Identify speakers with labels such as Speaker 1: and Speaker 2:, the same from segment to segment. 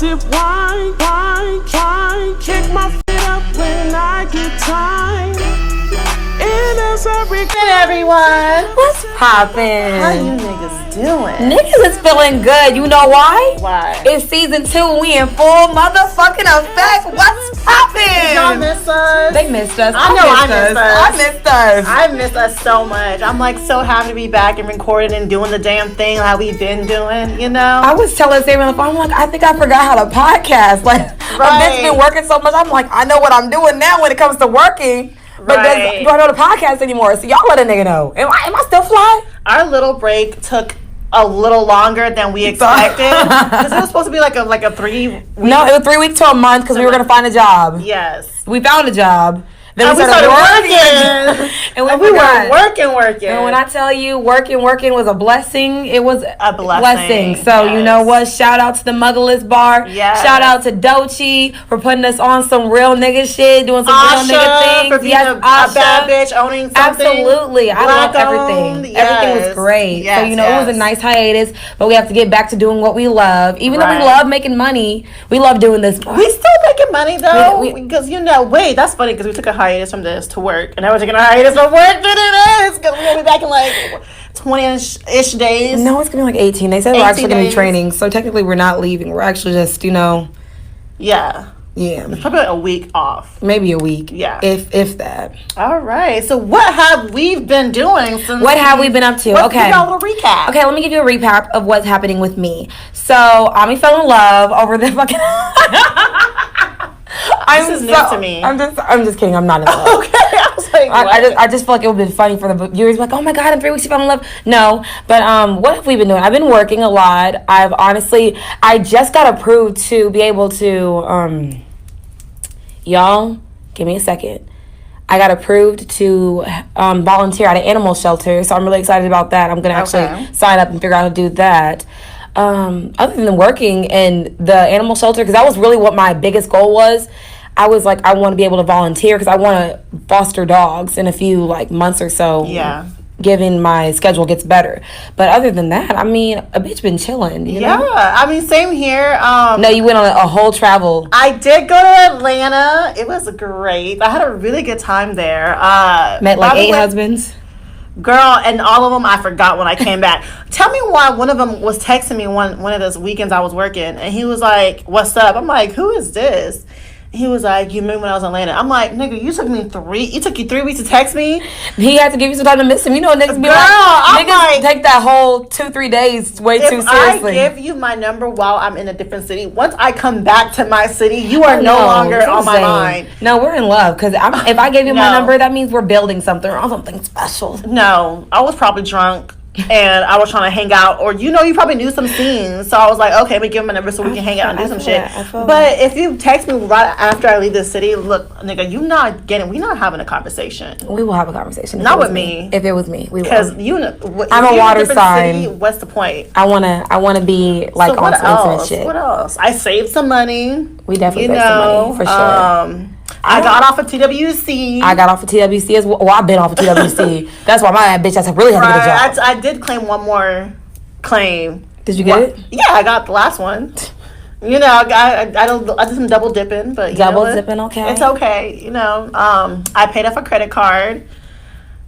Speaker 1: sip wine, kick my feet up when I get tired.
Speaker 2: Everyone,
Speaker 3: what's poppin'?
Speaker 2: How you niggas doing?
Speaker 3: Niggas is feeling good. You know why?
Speaker 2: Why?
Speaker 3: It's season 2. We in full motherfucking effect. What's poppin'?
Speaker 2: Y'all miss us?
Speaker 3: They missed us.
Speaker 2: I know I missed us.
Speaker 3: I missed us.
Speaker 2: I miss us so much. I'm like so happy to be back and recording and doing the damn thing how we've been doing, you know?
Speaker 3: I was telling Sammy on the phone, I'm like, I think I forgot how to podcast. Like, I've just been working so much. I'm like, I know what I'm doing now when it comes to working. But do I know the podcast anymore? So y'all let a nigga know. Am I still fly?
Speaker 2: Our little break took a little longer than we expected. Because it was supposed to be like a 3 week.
Speaker 3: No, it was 3 weeks to a month because we were going to find a job.
Speaker 2: Yes.
Speaker 3: We found a job.
Speaker 2: Then we started working.
Speaker 3: and
Speaker 2: we were working.
Speaker 3: And when I tell you working was a blessing, it was
Speaker 2: a blessing.
Speaker 3: So you know what? Shout out to the Motherless Bar.
Speaker 2: Yes.
Speaker 3: Shout out to Dochi for putting us on some real nigga shit, doing some real nigga things.
Speaker 2: For being a bad bitch owning something.
Speaker 3: Absolutely. I love everything.
Speaker 2: Yes.
Speaker 3: Everything was great.
Speaker 2: Yes,
Speaker 3: so you know it was a nice hiatus, but we have to get back to doing what we love. Even though we love making money, we love doing this.
Speaker 2: We still making money though, because that's funny because we took a hiatus from this to work, and now we're taking a hiatus from work to do this because we're gonna be back in like 20-ish days.
Speaker 3: No, it's gonna be like 18. They said we're actually gonna be training, so technically we're not leaving. We're actually just,
Speaker 2: Yeah. It's probably like a week off.
Speaker 3: Maybe a week.
Speaker 2: Yeah.
Speaker 3: If that.
Speaker 2: All right. So what have we been doing since?
Speaker 3: What have we been up to?
Speaker 2: Okay. Give y'all a little recap.
Speaker 3: Okay, let me give you a recap of what's happening with me. So Ami fell in love over the fucking.
Speaker 2: This is new to me.
Speaker 3: I'm just kidding. I'm not in love.
Speaker 2: Okay. I was like,
Speaker 3: I just feel like it would have been funny for the viewers. Like, oh my god, in 3 weeks you fell in love. No, but what have we been doing? I've been working a lot. I just got approved to be able to. Y'all, give me a second. I got approved to volunteer at an animal shelter, so I'm really excited about that. I'm gonna actually sign up and figure out how to do that. Other than working in the animal shelter, because that was really what my biggest goal was. I was like, I want to be able to volunteer because I want to foster dogs in a few months or so.
Speaker 2: Yeah.
Speaker 3: Given my schedule gets better. But other than that, I mean, a bitch been chilling. You know?
Speaker 2: I mean, same here.
Speaker 3: No, you went on a whole travel.
Speaker 2: I did go to Atlanta. It was great. I had a really good time there.
Speaker 3: Met like 8 husbands.
Speaker 2: Girl, and all of them I forgot when I came back. Tell me why one of them was texting me one of those weekends I was working, and he was like, "What's up?" I'm like, "Who is this?" He was like, "You remember when I was in Atlanta?" I'm like, "Nigga, it took you 3 weeks to text me?"
Speaker 3: He had to give you some time to miss him. You know, niggas be niggas take that whole 2-3 days way too seriously.
Speaker 2: If I give you my number while I'm in a different city, once I come back to my city, you are no longer on my mind.
Speaker 3: No, we're in love. Because if I gave you my number, that means we're building something or something special.
Speaker 2: No, I was probably drunk. And I was trying to hang out, or you probably knew some scenes, so I was like, okay, let me give him my number so we can hang out and do some shit. But if you text me right after I leave the city, look, nigga, we're not having a conversation.
Speaker 3: We will have a conversation.
Speaker 2: Not with me.
Speaker 3: If it was me, we will.
Speaker 2: Because
Speaker 3: I'm a water sign.
Speaker 2: City, what's the point?
Speaker 3: I wanna be like on some intimate shit.
Speaker 2: What else? I saved some money.
Speaker 3: We definitely saved some money for sure.
Speaker 2: I got off of TWC.
Speaker 3: I got off of TWC as well. Well, I've been off of TWC. That's why my bitch has really had to get a job.
Speaker 2: I did claim one more claim.
Speaker 3: Did you get it?
Speaker 2: Yeah, I got the last one. I did some double dipping, but
Speaker 3: double dipping, okay.
Speaker 2: It's okay. I paid off a credit card.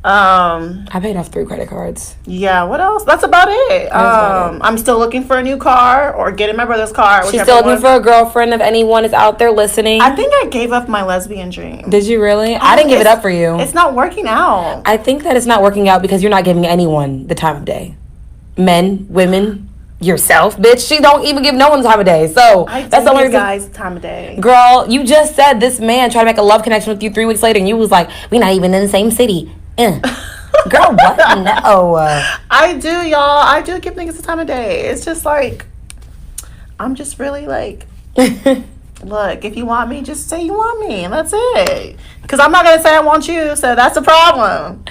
Speaker 3: I paid off 3 credit cards.
Speaker 2: Yeah, what else? That's about it. I'm still looking for a new car or getting my brother's car.
Speaker 3: She's still looking for a girlfriend if anyone is out there listening.
Speaker 2: I think I gave up my lesbian dream.
Speaker 3: Did you really? I didn't give it up for you.
Speaker 2: It's not working out.
Speaker 3: I think that it's not working out because you're not giving anyone the time of day. Men, women, yourself, bitch. She don't even give no one the time of day. So
Speaker 2: that's the only guys time of day.
Speaker 3: Girl, you just said this man tried to make a love connection with you 3 weeks later and you was like, we're not even in the same city. Girl, what? No.
Speaker 2: I do, y'all. I do give niggas the time of day. It's just like, I'm just really like, look, if you want me, just say you want me. And that's it. Because I'm not going to say I want you. So that's the problem.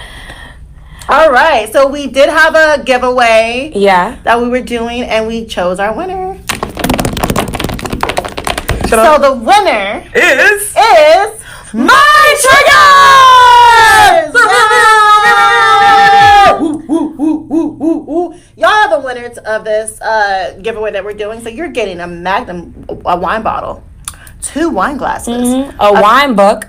Speaker 2: All right. So we did have a giveaway.
Speaker 3: Yeah.
Speaker 2: That we were doing. And we chose our winner. So the winner is my triggers! y'all are the winners of this giveaway that we're doing. So you're getting a Magnum, a wine bottle, 2 wine glasses,
Speaker 3: a wine book,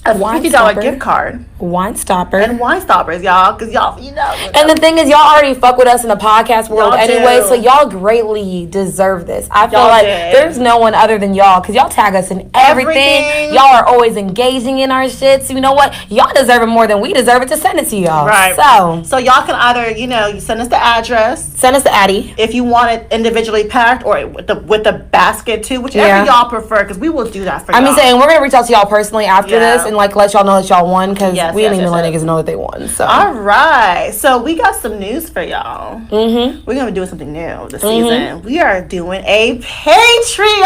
Speaker 2: a $50 gift card,
Speaker 3: wine stopper,
Speaker 2: and wine stoppers, y'all, because y'all, you know.
Speaker 3: And the thing is, y'all already fuck with us in the podcast world
Speaker 2: Y'all
Speaker 3: anyway,
Speaker 2: do.
Speaker 3: so y'all greatly deserve this. I feel
Speaker 2: Y'all
Speaker 3: like
Speaker 2: did.
Speaker 3: there's no one other than y'all, because y'all tag us in everything. Y'all are always engaging in our shit. So you know what? Y'all deserve it more than we deserve it to send it to y'all.
Speaker 2: Right.
Speaker 3: So
Speaker 2: y'all can either, you send us the address.
Speaker 3: send us the Addy.
Speaker 2: If you want it individually packed or with the basket too, whichever y'all prefer, because we will do that for y'all.
Speaker 3: I'm saying we're gonna reach out to y'all personally after this and like let y'all know that y'all won, because we didn't even let niggas know that they won. So
Speaker 2: all right, so we got some news for y'all. We're gonna be doing something new this season. We are doing a Patreon.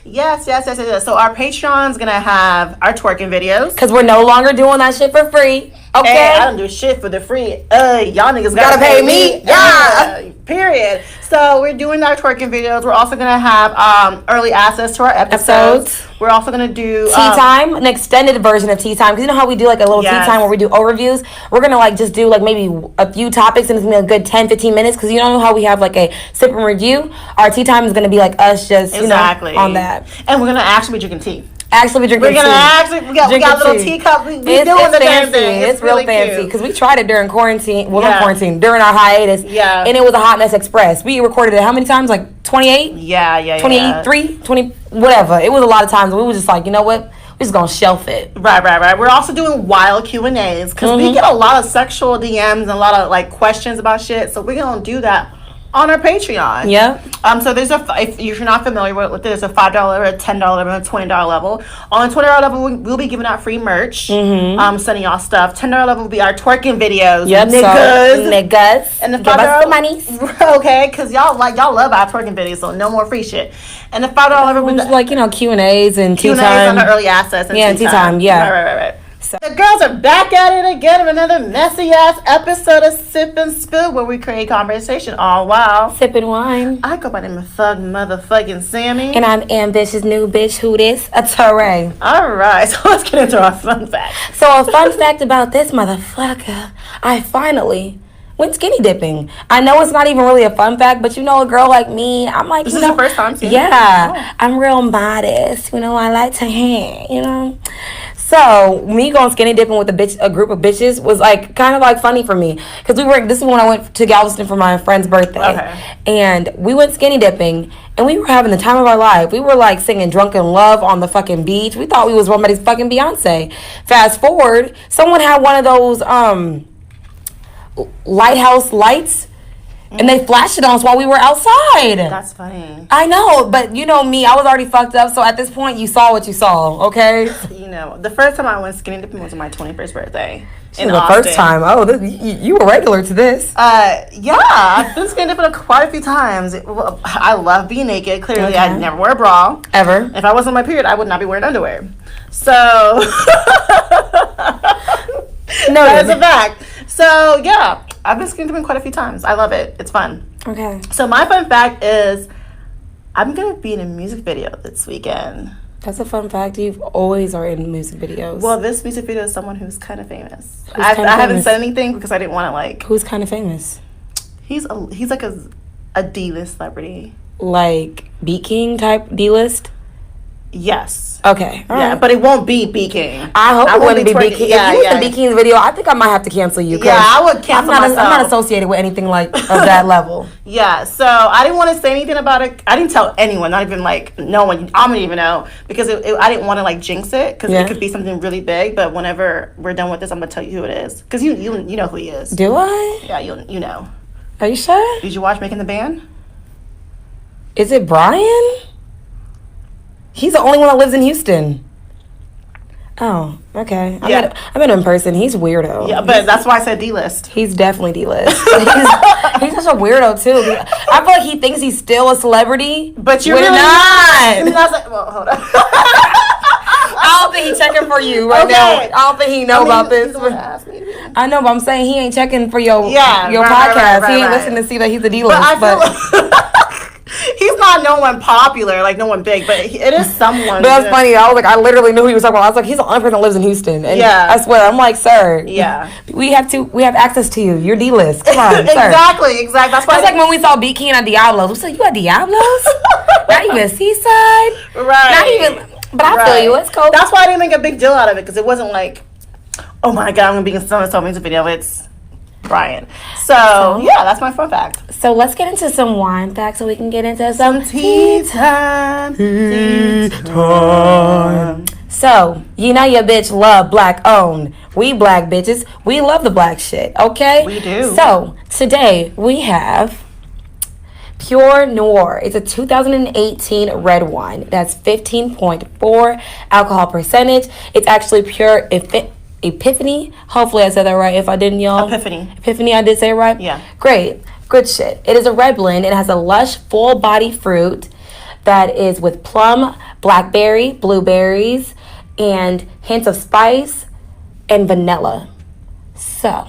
Speaker 2: Yes. So our Patreon's gonna have our twerking videos,
Speaker 3: because we're no longer doing that shit for free. Okay,
Speaker 2: hey, I don't do shit for the free. Y'all niggas gotta pay me.
Speaker 3: Yeah.
Speaker 2: Period. So we're doing our twerking videos. We're also gonna have early access to our episodes. We're also gonna do
Speaker 3: tea time, an extended version of tea time, because you know how we do like a little tea time where we do overviews. We're gonna like just do like maybe a few topics, and it's gonna be a good 10-15 minutes, because you know how we have like a sip and review. Our tea time is gonna be like us just on that,
Speaker 2: and we're gonna actually be drinking tea.
Speaker 3: Actually, we drinking tea.
Speaker 2: We got little teacups. We doing the damn thing.
Speaker 3: It's
Speaker 2: really
Speaker 3: real fancy,
Speaker 2: cute.
Speaker 3: because we tried it during quarantine. Well, not quarantine, during our hiatus.
Speaker 2: Yeah.
Speaker 3: And it was a hot mess express. We recorded it how many times? Like 28?
Speaker 2: Yeah.
Speaker 3: 23, 20, whatever. It was a lot of times. We were just like, you know what? We're just gonna shelf it.
Speaker 2: Right. We're also doing wild Q&As, because we get a lot of sexual DMs and a lot of like questions about shit. So we're gonna do that on our Patreon.
Speaker 3: Yeah.
Speaker 2: So there's if you're not familiar with there's a $5, a $10 level, and a $20 level. On the $20 level, we'll be giving out free merch. Sending y'all stuff. $10 level will be our twerking videos.
Speaker 3: Yep. Niggas.
Speaker 2: And the
Speaker 3: Give us the money.
Speaker 2: Okay, because y'all love our twerking videos, so no more free shit. And the $5 level will be
Speaker 3: like Q&As and tea
Speaker 2: Q&As
Speaker 3: time.
Speaker 2: on the early access and
Speaker 3: tea time. Yeah.
Speaker 2: Right. So the girls are back at it again with another messy ass episode of Sip and Spill, where we create conversation all while
Speaker 3: sipping wine.
Speaker 2: I go by the name of Thug Motherfucking Sammy.
Speaker 3: And I'm ambitious new bitch. Who this? A Teray.
Speaker 2: Alright, so let's get into our fun fact.
Speaker 3: So a fun fact about this motherfucker, I finally went skinny dipping. I know it's not even really a fun fact, but a girl like me, I'm like,
Speaker 2: this is your first time seeing
Speaker 3: it?
Speaker 2: Oh.
Speaker 3: I'm real modest. I like to hang, So me going skinny dipping with a group of bitches was like kind of like funny for me, because this is when I went to Galveston for my friend's birthday.
Speaker 2: Okay.
Speaker 3: And we went skinny dipping, and we were having the time of our life. We were like singing Drunken Love on the fucking beach. We thought we was somebody's fucking Beyonce. Fast forward, someone had one of those lighthouse lights, and they flashed it on us while we were outside.
Speaker 2: That's funny.
Speaker 3: I know, but you know me, I was already fucked up, so at this point, you saw what you saw, okay?
Speaker 2: The first time I went skinny dipping was on my 21st birthday.
Speaker 3: In the Austin. First time? Oh, you were regular to this.
Speaker 2: Yeah, I've been skinny dipping quite a few times. I love being naked. Clearly,
Speaker 3: Okay.
Speaker 2: I never wear a bra.
Speaker 3: Ever.
Speaker 2: If I wasn't on my period, I would not be wearing underwear. So, that's a fact. So, yeah, I've been skinny dipping quite a few times. I love it. It's fun.
Speaker 3: Okay.
Speaker 2: So, my fun fact is I'm going to be in a music video this weekend.
Speaker 3: That's a fun fact. You always are in music videos.
Speaker 2: Well, this music video is someone who's kind of famous.
Speaker 3: Who's
Speaker 2: I
Speaker 3: kinda
Speaker 2: haven't
Speaker 3: famous?
Speaker 2: said anything because I didn't want to like.
Speaker 3: Who's kind of famous?
Speaker 2: He's like a D-list celebrity.
Speaker 3: Like Beat King type D-list?
Speaker 2: Yes.
Speaker 3: Okay. All
Speaker 2: yeah,
Speaker 3: right.
Speaker 2: but it won't be Beat King.
Speaker 3: I hope it wouldn't be
Speaker 2: twerking.
Speaker 3: Beat King.
Speaker 2: Yeah,
Speaker 3: if you in Beat King's video, I think I might have to cancel you.
Speaker 2: Yeah, I would cancel myself.
Speaker 3: I'm not associated with anything like of that level.
Speaker 2: Yeah, so I didn't want to say anything about it. I didn't tell anyone, not even like no one. I don't even know, because I didn't want to like jinx it, because it could be something really big. But whenever we're done with this, I'm gonna tell you who it is, because you know who he is.
Speaker 3: Do I?
Speaker 2: Yeah, you know.
Speaker 3: Are you sure?
Speaker 2: Did you watch Making the Band?
Speaker 3: Is it Brian? He's the only one that lives in Houston. Oh, okay. I met him in person. He's weirdo.
Speaker 2: Yeah, but that's why I said D-list.
Speaker 3: He's definitely D-list. he's such a weirdo too. I feel like he thinks he's still a celebrity,
Speaker 2: but you're
Speaker 3: really
Speaker 2: not.
Speaker 3: not.
Speaker 2: And I was like, well, hold on.
Speaker 3: I don't think he's checking for you right now. I don't think he know about this. I know, but I'm saying he ain't checking for your podcast. He ain't listening to see that he's a D-list.
Speaker 2: But I feel like he's not no one popular, like no one big, but it is someone.
Speaker 3: But that's funny. I was like, I literally knew who he was talking about. I was like, he's the only person that lives in Houston. And
Speaker 2: Yeah.
Speaker 3: I swear, I'm like, sir.
Speaker 2: Yeah.
Speaker 3: We have access to you. You're D-list. Come on, sir.
Speaker 2: Exactly. That's why.
Speaker 3: It's like when we saw B. King at Diablos. We said, you at Diablos? Not even Seaside?
Speaker 2: Right.
Speaker 3: Not even. But I feel you. It's cool.
Speaker 2: That's why I didn't make a big deal out of it, because it wasn't like, oh my God, I'm going to be in so music video. It's Brian. So, yeah, that's my fun fact.
Speaker 3: So let's get into some wine facts so we can get into some
Speaker 2: tea time. Tea time.
Speaker 3: So, you know your bitch love black owned. We black bitches, we love the black shit, okay?
Speaker 2: We do.
Speaker 3: So, today we have Pure Noir. It's a 2018 red wine. That's 15.4 alcohol percentage. It's actually pure Epiphany. Hopefully I said that right. If I didn't, y'all. Epiphany, I did say it right?
Speaker 2: Yeah.
Speaker 3: Great. Good shit. It is a red blend. It has a lush, full body fruit that is with plum, blackberry, blueberries, and hints of spice and vanilla. So,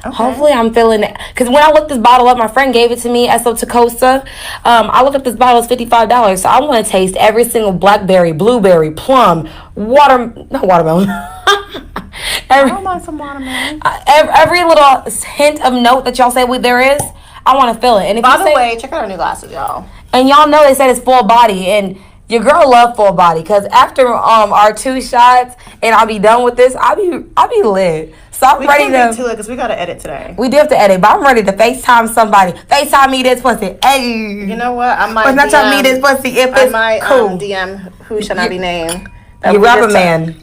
Speaker 3: hopefully I'm feeling it. Because when I looked this bottle up, my friend gave it to me, Eso Tacosa. I looked up this bottle, it's $55. So I want to taste every single blackberry, blueberry, plum, not watermelon.
Speaker 2: I don't mind some watermelon.
Speaker 3: Every little hint of note that y'all say there is, I want to feel it. And if
Speaker 2: By the way, check out our new glasses, y'all.
Speaker 3: And y'all know they said it's full body, and your girl love full body, because after our 2 shots and I'll be done with this, I'll be lit. So I'm ready to. We can't
Speaker 2: do it because we gotta edit today.
Speaker 3: We do have to edit, but I'm ready to FaceTime somebody. FaceTime me this pussy. Hey.
Speaker 2: You know what? I might.
Speaker 3: Not tell me this pussy if it's
Speaker 2: I might
Speaker 3: cool.
Speaker 2: DM who shall not be named.
Speaker 3: You rapper man.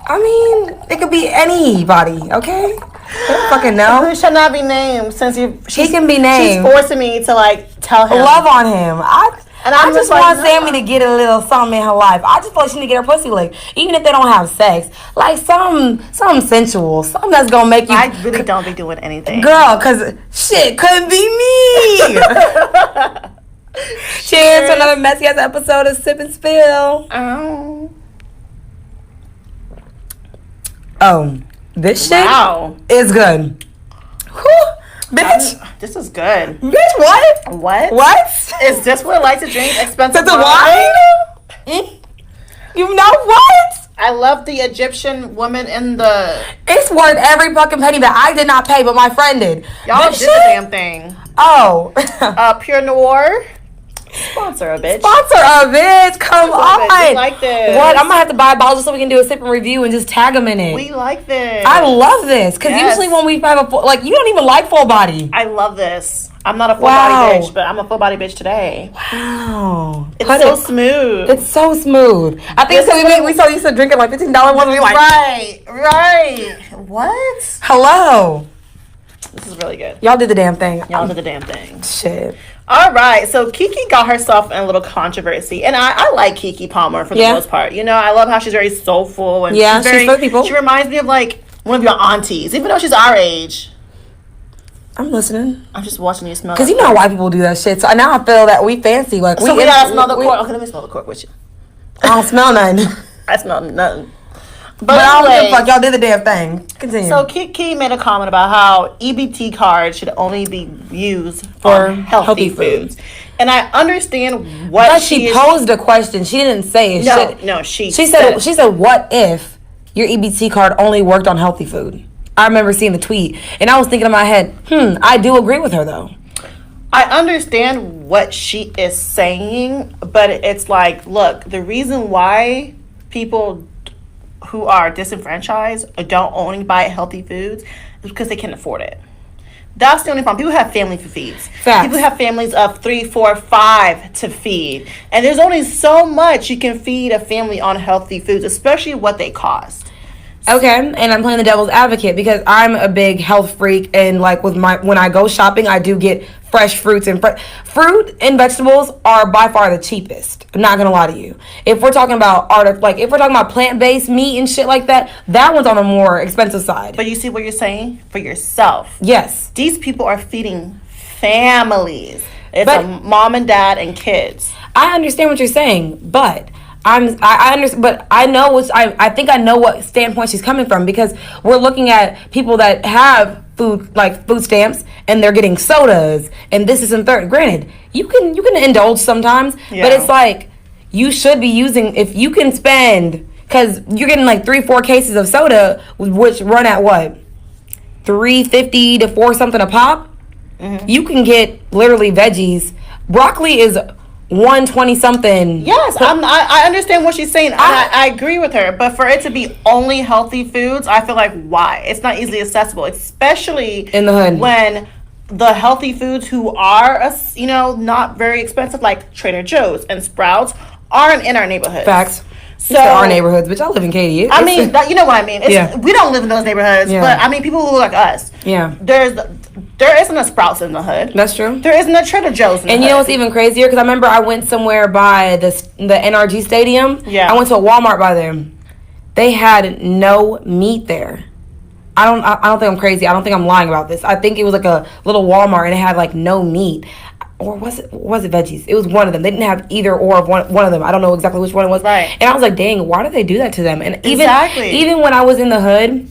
Speaker 3: I mean, it could be anybody. Okay. I don't fucking know.
Speaker 2: Who shall not be named? Since
Speaker 3: he can be named.
Speaker 2: She's forcing me to like tell him.
Speaker 3: Love on him. I just want
Speaker 2: like,
Speaker 3: Sammy to get a little something in her life. I just feel like she need to get her pussy licked. Even if they don't have sex. Like something sensual. Something that's going to make you...
Speaker 2: I really don't be doing anything.
Speaker 3: Girl, because shit couldn't be me. Cheers to another messy ass episode of Sip and Spill. This shit is good. Whew. Bitch,
Speaker 2: this is good.
Speaker 3: Bitch, what?
Speaker 2: What? Is this what I like to drink? Expensive
Speaker 3: wine? You know what?
Speaker 2: I love the Egyptian woman in the...
Speaker 3: It's worth every fucking penny that I did not pay, but my friend did.
Speaker 2: Y'all did the damn thing.
Speaker 3: Oh.
Speaker 2: Pure Noir. Sponsor a bitch.
Speaker 3: Come on.
Speaker 2: We like this.
Speaker 3: What? I'm gonna have to buy a bottle just so we can do a sip and review and just tag them in it.
Speaker 2: We like this.
Speaker 3: I love this because usually when we have you don't even like full body.
Speaker 2: I love this. I'm not a full body bitch, but I'm a full body bitch today.
Speaker 3: Wow.
Speaker 2: It's so smooth.
Speaker 3: It's so smooth. I think we so used to drinking like $15 ones. We like
Speaker 2: right. What?
Speaker 3: Hello.
Speaker 2: This is really good.
Speaker 3: Y'all did the damn thing.
Speaker 2: Shit. All right, so Keke got herself in a little controversy, and I like Keke Palmer for the most part. You know, I love how she's very soulful and she's for people. She reminds me of like one of your aunties, even though she's our age.
Speaker 3: I'm listening.
Speaker 2: I'm just watching you smell.
Speaker 3: Because you know how white people do that shit. So now I feel that we fancy. Like
Speaker 2: so we gotta smell the cork. Okay, let me smell the cork with you.
Speaker 3: I don't smell nothing.
Speaker 2: I smell nothing.
Speaker 3: But I don't give a fuck. Y'all did the damn thing. Continue.
Speaker 2: So Keke made a comment about how EBT cards should only be used for healthy foods. And I understand what
Speaker 3: but she posed a question. She didn't say it.
Speaker 2: She
Speaker 3: said, what if your EBT card only worked on healthy food? I remember seeing the tweet. And I was thinking in my head, I do agree with her though.
Speaker 2: I understand what she is saying, but it's like, look, the reason why people who are disenfranchised or don't only buy healthy foods is because they can't afford it. That's the only problem. People have family to feed. People have families of 3, 4, 5 to feed. And there's only so much you can feed a family on healthy foods, especially what they cost.
Speaker 3: Okay, and I'm playing the devil's advocate because I'm a big health freak, and like when I go shopping, I do get fresh fruits and fruit and vegetables are by far the cheapest. I'm not gonna lie to you. If we're talking about if we're talking about plant-based meat and shit like that, that one's on the more expensive side.
Speaker 2: But you see what you're saying for yourself.
Speaker 3: Yes,
Speaker 2: these people are feeding families. It's a mom and dad and kids.
Speaker 3: I understand what you're saying, but I understand, but I know I think I know what standpoint she's coming from because we're looking at people that have food stamps, and they're getting sodas and this is in third. Granted, you can indulge sometimes, but it's like you should be using, if you can spend, because you're getting like 3-4 cases of soda, which run at what, $3.50 to $4 something a pop. You can get literally veggies. Broccoli is $1.20 something.
Speaker 2: Yes, I understand what she's saying. I agree with her. But for it to be only healthy foods, I feel like why? It's not easily accessible, especially
Speaker 3: in the hood when
Speaker 2: the healthy foods who are, not very expensive, like Trader Joe's and Sprouts, aren't in our neighborhoods.
Speaker 3: Facts.
Speaker 2: So
Speaker 3: our neighborhoods, bitch. I live in Katy.
Speaker 2: You know what I mean. We don't live in those neighborhoods, but I mean people who look like us.
Speaker 3: Yeah.
Speaker 2: There isn't a Sprouts in the hood.
Speaker 3: That's true.
Speaker 2: There isn't a Trader Joe's in the hood.
Speaker 3: And you know what's even crazier? Because I remember I went somewhere by the NRG Stadium.
Speaker 2: Yeah.
Speaker 3: I went to a Walmart by there. They had no meat there. I don't think I'm crazy. I don't think I'm lying about this. I think it was like a little Walmart and it had like no meat. Or was it veggies? It was one of them. They didn't have either or of one of them. I don't know exactly which one it was.
Speaker 2: Right.
Speaker 3: And I was like, dang, why did they do that to them? And
Speaker 2: exactly.
Speaker 3: even when I was in the hood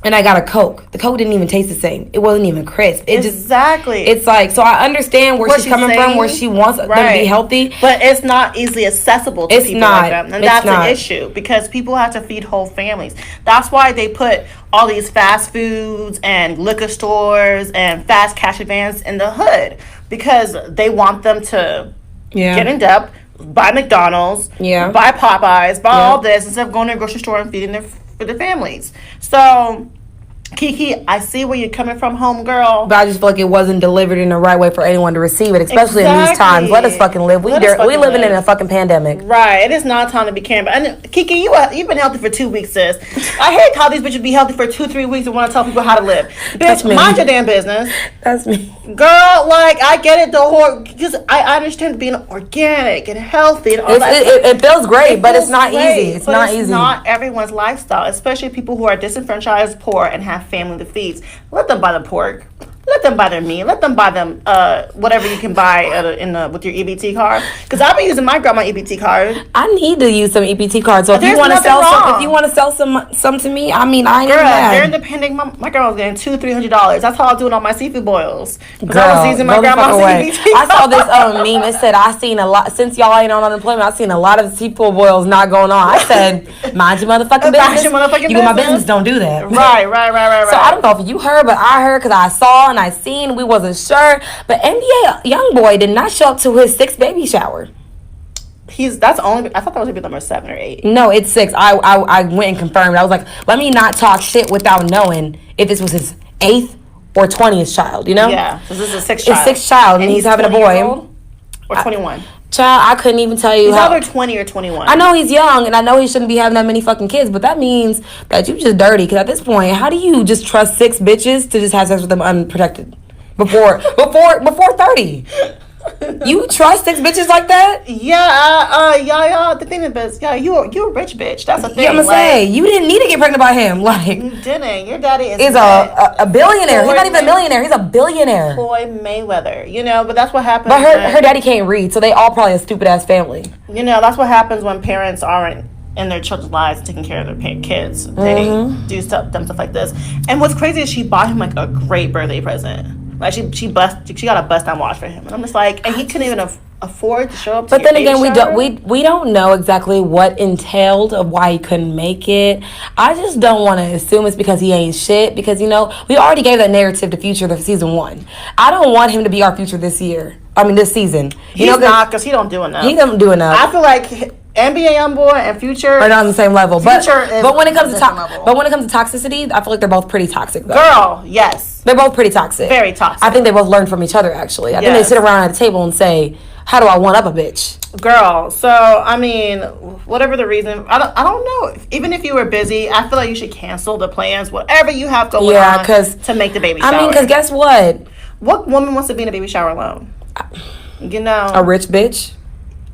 Speaker 3: and I got a Coke, the Coke didn't even taste the same. It wasn't even crisp.
Speaker 2: Exactly.
Speaker 3: It's like, so I understand where she's coming from, where she wants them to be healthy.
Speaker 2: But it's not easily accessible to people like them. And that's an issue because people have to feed whole families. That's why they put all these fast foods and liquor stores and fast cash advance in the hood. Because they want them to get in debt, buy McDonald's, buy Popeyes, buy all this instead of going to the grocery store and feeding their families. So, Kiki, I see where you're coming from, homegirl.
Speaker 3: But I just feel like it wasn't delivered in the right way for anyone to receive it, especially in these times. Let us fucking live. We living in a fucking pandemic.
Speaker 2: Right. It is not time to be caring. And Kiki, you've been healthy for 2 weeks, sis. I hate how these bitches be healthy for 2-3 weeks and want to tell people how to live. Bitch, mind your damn business.
Speaker 3: That's me.
Speaker 2: Girl, like, I get it, the whole, because I understand being organic and healthy and all that.
Speaker 3: It feels great, but it's not easy. It's not easy.
Speaker 2: It's not everyone's lifestyle, especially people who are disenfranchised, poor, and have family to feed. Let them buy the pork. Let them buy their meat. Let them buy them whatever you can buy with your EBT card. Because I've been using my grandma EBT card.
Speaker 3: I need to use some EBT cards. So if you want to sell some to me, I mean, I ain't mad.
Speaker 2: During the pandemic, my grandma was getting $200-$300. That's how I was doing all my seafood boils. Because I was using my grandma's EBT card.
Speaker 3: I saw this meme. It said, I seen a lot, since y'all ain't on unemployment, I seen a lot of seafood boils not going on. I said, mind your motherfucking business. You in my business, don't do that.
Speaker 2: Right.
Speaker 3: So I don't know if you heard, but I heard because I saw and I seen, we wasn't sure. But NBA YoungBoy did not show up to his 6th baby shower.
Speaker 2: I thought that was maybe number 7 or 8.
Speaker 3: No, it's 6. I went and confirmed. I was like, let me not talk shit without knowing if this was his 8th or 20th child, you know?
Speaker 2: Yeah, so this is a 6th child.
Speaker 3: It's 6th child, and he's having a boy.
Speaker 2: Or 21.
Speaker 3: Child, I couldn't even tell you
Speaker 2: he's either 20 or 21.
Speaker 3: I know he's young, and I know he shouldn't be having that many fucking kids, but that means that you just dirty. Because at this point, how do you just trust 6 bitches to just have sex with them unprotected before 30? You trust 6 bitches like that?
Speaker 2: Yeah. The thing is, you're a rich bitch. That's the thing.
Speaker 3: Yeah, I'm gonna say you didn't need to get pregnant by him. Like
Speaker 2: you didn't. Your daddy
Speaker 3: is a billionaire. He's not even a millionaire. He's a billionaire.
Speaker 2: Floyd Mayweather. But that's what happens.
Speaker 3: But her daddy can't read, so they all probably a stupid ass family.
Speaker 2: That's what happens when parents aren't in their children's lives taking care of their kids. They do dumb stuff like this. And what's crazy is she bought him like a great birthday present. Like she got a bust down watch for him, and I'm just like, and he couldn't even afford to show up.
Speaker 3: But then again, we don't know exactly what entailed of why he couldn't make it. I just don't want to assume it's because he ain't shit. Because we already gave that narrative to Future the season 1. I don't want him to be our Future this season.
Speaker 2: He's not, because he don't do enough.
Speaker 3: He don't do enough.
Speaker 2: I feel like NBA YoungBoy and Future
Speaker 3: are not on the same level. But when it comes to
Speaker 2: to
Speaker 3: toxicity, I feel like they're both pretty toxic. Though.
Speaker 2: Girl, yes.
Speaker 3: They're both pretty toxic.
Speaker 2: Very toxic.
Speaker 3: I think they both learn from each other, actually. I think they sit around at a table and say, how do I one up a bitch?
Speaker 2: Girl, so, I mean, whatever the reason, I don't know. Even if you were busy, I feel like you should cancel the plans, whatever you have going on to make the baby shower.
Speaker 3: I mean, because guess what?
Speaker 2: What woman wants to be in a baby shower alone?
Speaker 3: A rich bitch?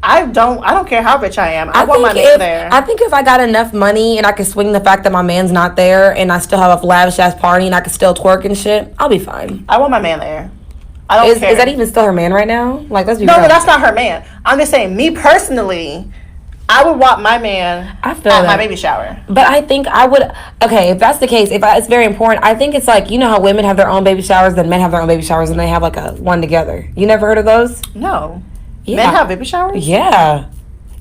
Speaker 2: I don't care how rich I am. I want my man there.
Speaker 3: I think if I got enough money and I could swing the fact that my man's not there and I still have a lavish ass party and I could still twerk and shit, I'll be fine.
Speaker 2: I want my man there. I don't care.
Speaker 3: Is that even still her man right now? Like, let's be
Speaker 2: No, that's not her man. I'm just saying, me personally, I would want my man
Speaker 3: I feel
Speaker 2: at
Speaker 3: that.
Speaker 2: my baby shower.
Speaker 3: But I think I would. Okay, if that's the case, it's very important. I think it's like, you know how women have their own baby showers, then men have their own baby showers, and they have like a one together. You never heard of those?
Speaker 2: No.
Speaker 3: Yeah.
Speaker 2: Men have baby showers?
Speaker 3: Yeah.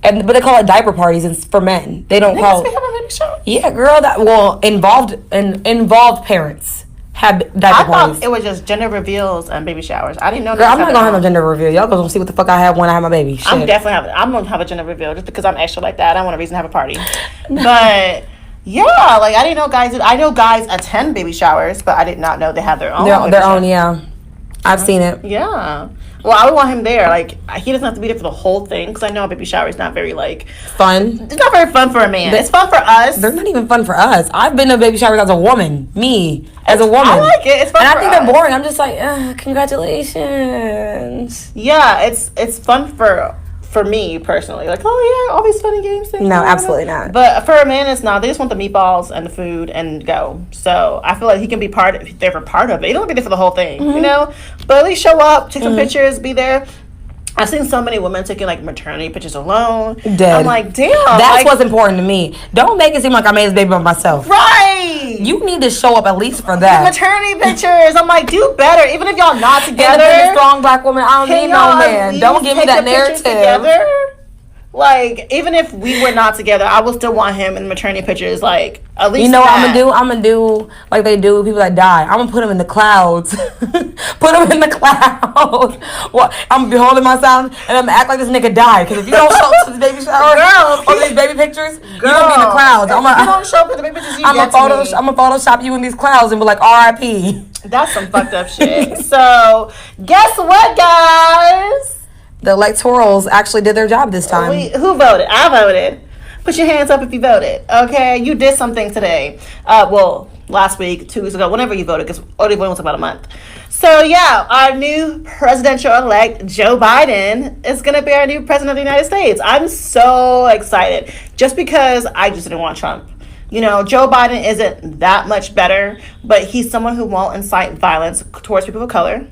Speaker 3: But they call it diaper parties, and it's for men. They don't call
Speaker 2: Niggas be
Speaker 3: it.
Speaker 2: having baby showers?
Speaker 3: Yeah, girl. Involved parents have diaper
Speaker 2: I
Speaker 3: parties.
Speaker 2: thought it was just gender reveals and baby showers. I didn't know.
Speaker 3: Girl, I'm not gonna have no gender reveal. Y'all gonna see what the fuck I have when I have my baby. Shit.
Speaker 2: I'm gonna have a gender reveal just because I'm extra like that. I don't want a reason to have a party. But yeah, like I didn't know guys. I know guys attend baby showers, but I did not know they have their own.
Speaker 3: Their own, yeah. I've seen it.
Speaker 2: Yeah. Well, I would want him there. Like, he doesn't have to be there for the whole thing because I know a baby shower is not very like
Speaker 3: Fun.
Speaker 2: It's not very fun for a man. It's fun for us.
Speaker 3: They're not even fun for us. I've been to baby showers as a woman. Me as a woman.
Speaker 2: I like it. It's fun.
Speaker 3: And
Speaker 2: for
Speaker 3: I think
Speaker 2: us.
Speaker 3: they're boring. I'm just like, congratulations.
Speaker 2: Yeah, it's fun for me personally. Like, oh yeah, all these fun and games things.
Speaker 3: No, absolutely not.
Speaker 2: But for a man, it's not. They just want the meatballs and the food and go. So I feel like he can be there for part of it. He don't have to be there for the whole thing, you know. But at least show up, take some pictures, be there. I've seen so many women taking like maternity pictures alone.
Speaker 3: Dead.
Speaker 2: I'm like, damn.
Speaker 3: That's what's important to me. Don't make it seem like I made this baby by myself.
Speaker 2: Right.
Speaker 3: You need to show up at least for that.
Speaker 2: Maternity pictures. I'm like, do better. Even if y'all not together.
Speaker 3: Independent, strong black woman. I don't
Speaker 2: Can
Speaker 3: need no
Speaker 2: y'all at
Speaker 3: man.
Speaker 2: least
Speaker 3: Don't give me
Speaker 2: take
Speaker 3: that
Speaker 2: the pictures
Speaker 3: narrative.
Speaker 2: together? Like, even if we were not together, I would still want him in maternity pictures. Like, at least
Speaker 3: You know what
Speaker 2: that.
Speaker 3: I'm gonna do like they do with people that die. I'm gonna put them in the clouds. Put them in the clouds. Well, I'm gonna be holding my sound and I'm gonna act like this nigga died. Because if you don't show up to the baby shower or these baby pictures, you're gonna be in the clouds.
Speaker 2: If you don't show up for the baby pictures,
Speaker 3: I'm gonna Photoshop you in these clouds and be like R.I.P.
Speaker 2: That's some fucked up shit. So, guess what, guys?
Speaker 3: The electorals actually did their job this time.
Speaker 2: Who voted? I voted. Put your hands up if you voted. Okay, you did something today. Well, last week, 2 weeks ago, whenever you voted, because only voting was about a month. So yeah, our new presidential-elect Joe Biden is gonna be our new president of the United States. I'm so excited, just because I just didn't want Trump. You know, Joe Biden isn't that much better, but he's someone who won't incite violence towards people of color.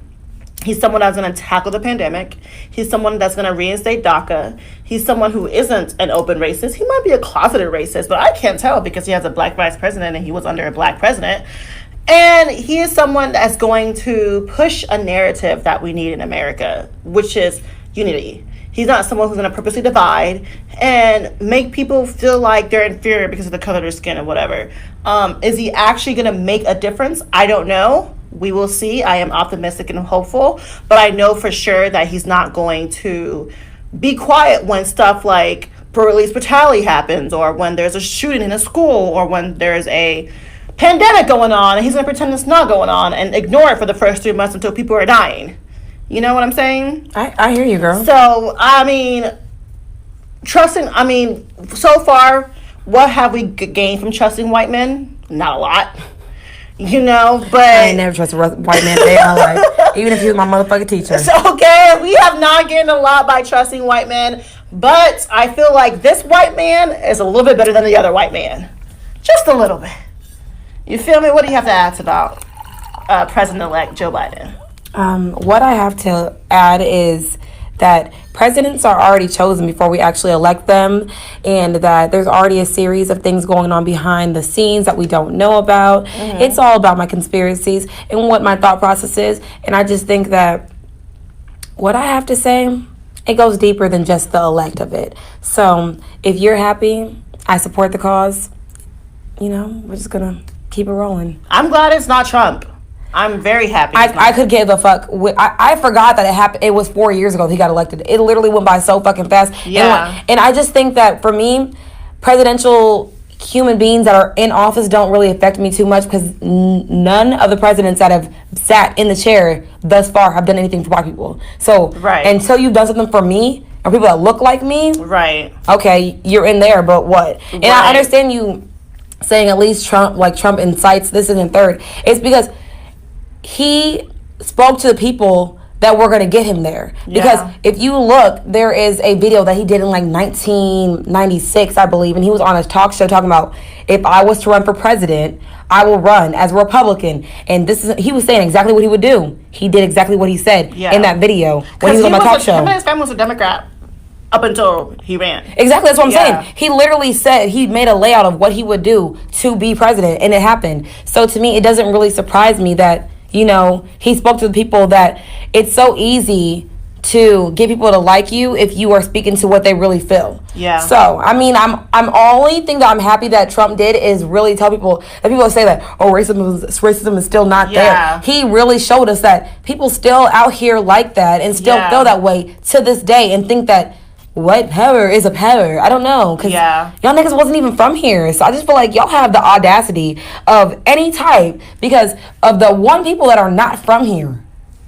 Speaker 2: He's someone that's going to tackle the pandemic. He's someone that's going to reinstate DACA. He's someone who isn't an open racist. He might be a closeted racist, but I can't tell because he has a black vice president and he was under a black president. And he is someone that's going to push a narrative that we need in America, which is unity. He's not someone who's going to purposely divide and make people feel like they're inferior because of the color of their skin or whatever. Is he actually going to make a difference? I don't know. We will see. I am optimistic and hopeful, but I know for sure that he's not going to be quiet when stuff like police brutality happens, or when there's a shooting in a school, or when there's a pandemic going on, and he's going to pretend it's not going on and ignore it for the first 3 months until people are dying. You know what I'm saying?
Speaker 3: I hear you, girl.
Speaker 2: So, I mean, so far, what have we gained from trusting white men? Not a lot. You know, but
Speaker 3: I ain't never trusted a white man a day in my life, even if he was my motherfucking teacher.
Speaker 2: So, okay, we have not gained a lot by trusting white men, but I feel like this white man is a little bit better than the other white man. Just a little bit. You feel me? What do you have to add about President-elect Joe Biden?
Speaker 3: What I have to add is that presidents are already chosen before we actually elect them, and that there's already a series of things going on behind the scenes that we don't know about. It's all about my conspiracies and what my thought process is, and I just think that what I have to say, it goes deeper than just the elect of it. So if you're happy, I support the cause. You know, we're just gonna keep it rolling.
Speaker 2: I'm glad it's not Trump. I'm very happy.
Speaker 3: I could give a fuck. I forgot that it happened. It was 4 years ago he got elected. It literally went by so fucking fast.
Speaker 2: Yeah.
Speaker 3: And I just think that for me, presidential human beings that are in office don't really affect me too much, because none of the presidents that have sat in the chair thus far have done anything for black people. So until you've done something for me or people that look like me, okay, you're in there, but what? And I understand you saying at least Trump incites this and third. It's because he spoke to the people that were going to get him there. Because if you look, there is a video that he did in like 1996, I believe, and he was on a talk show talking about, if I was to run for president, I will run as a Republican. And he was saying exactly what he would do. He did exactly what he said in that video when he was on my talk show.
Speaker 2: Him and his family was a Democrat. up until he ran.
Speaker 3: Exactly, that's what I'm
Speaker 2: Yeah.
Speaker 3: saying. He literally said he made a layout of what he would do to be president, and it happened. So to me, it doesn't really surprise me that, you know, he spoke to the people that it's so easy to get people to like you if you are speaking to what they really feel.
Speaker 2: Yeah.
Speaker 3: So I mean, I'm only thing that I'm happy that Trump did is really tell people that people say that, oh, racism is still not
Speaker 2: Yeah.
Speaker 3: there. He really showed us that people still out here like that and still
Speaker 2: Yeah.
Speaker 3: feel that way to this day and think that white power is a power. I don't know, because
Speaker 2: Yeah.
Speaker 3: y'all niggas wasn't even from here. So I just feel like y'all have the audacity of any type because of the one people that are not from here.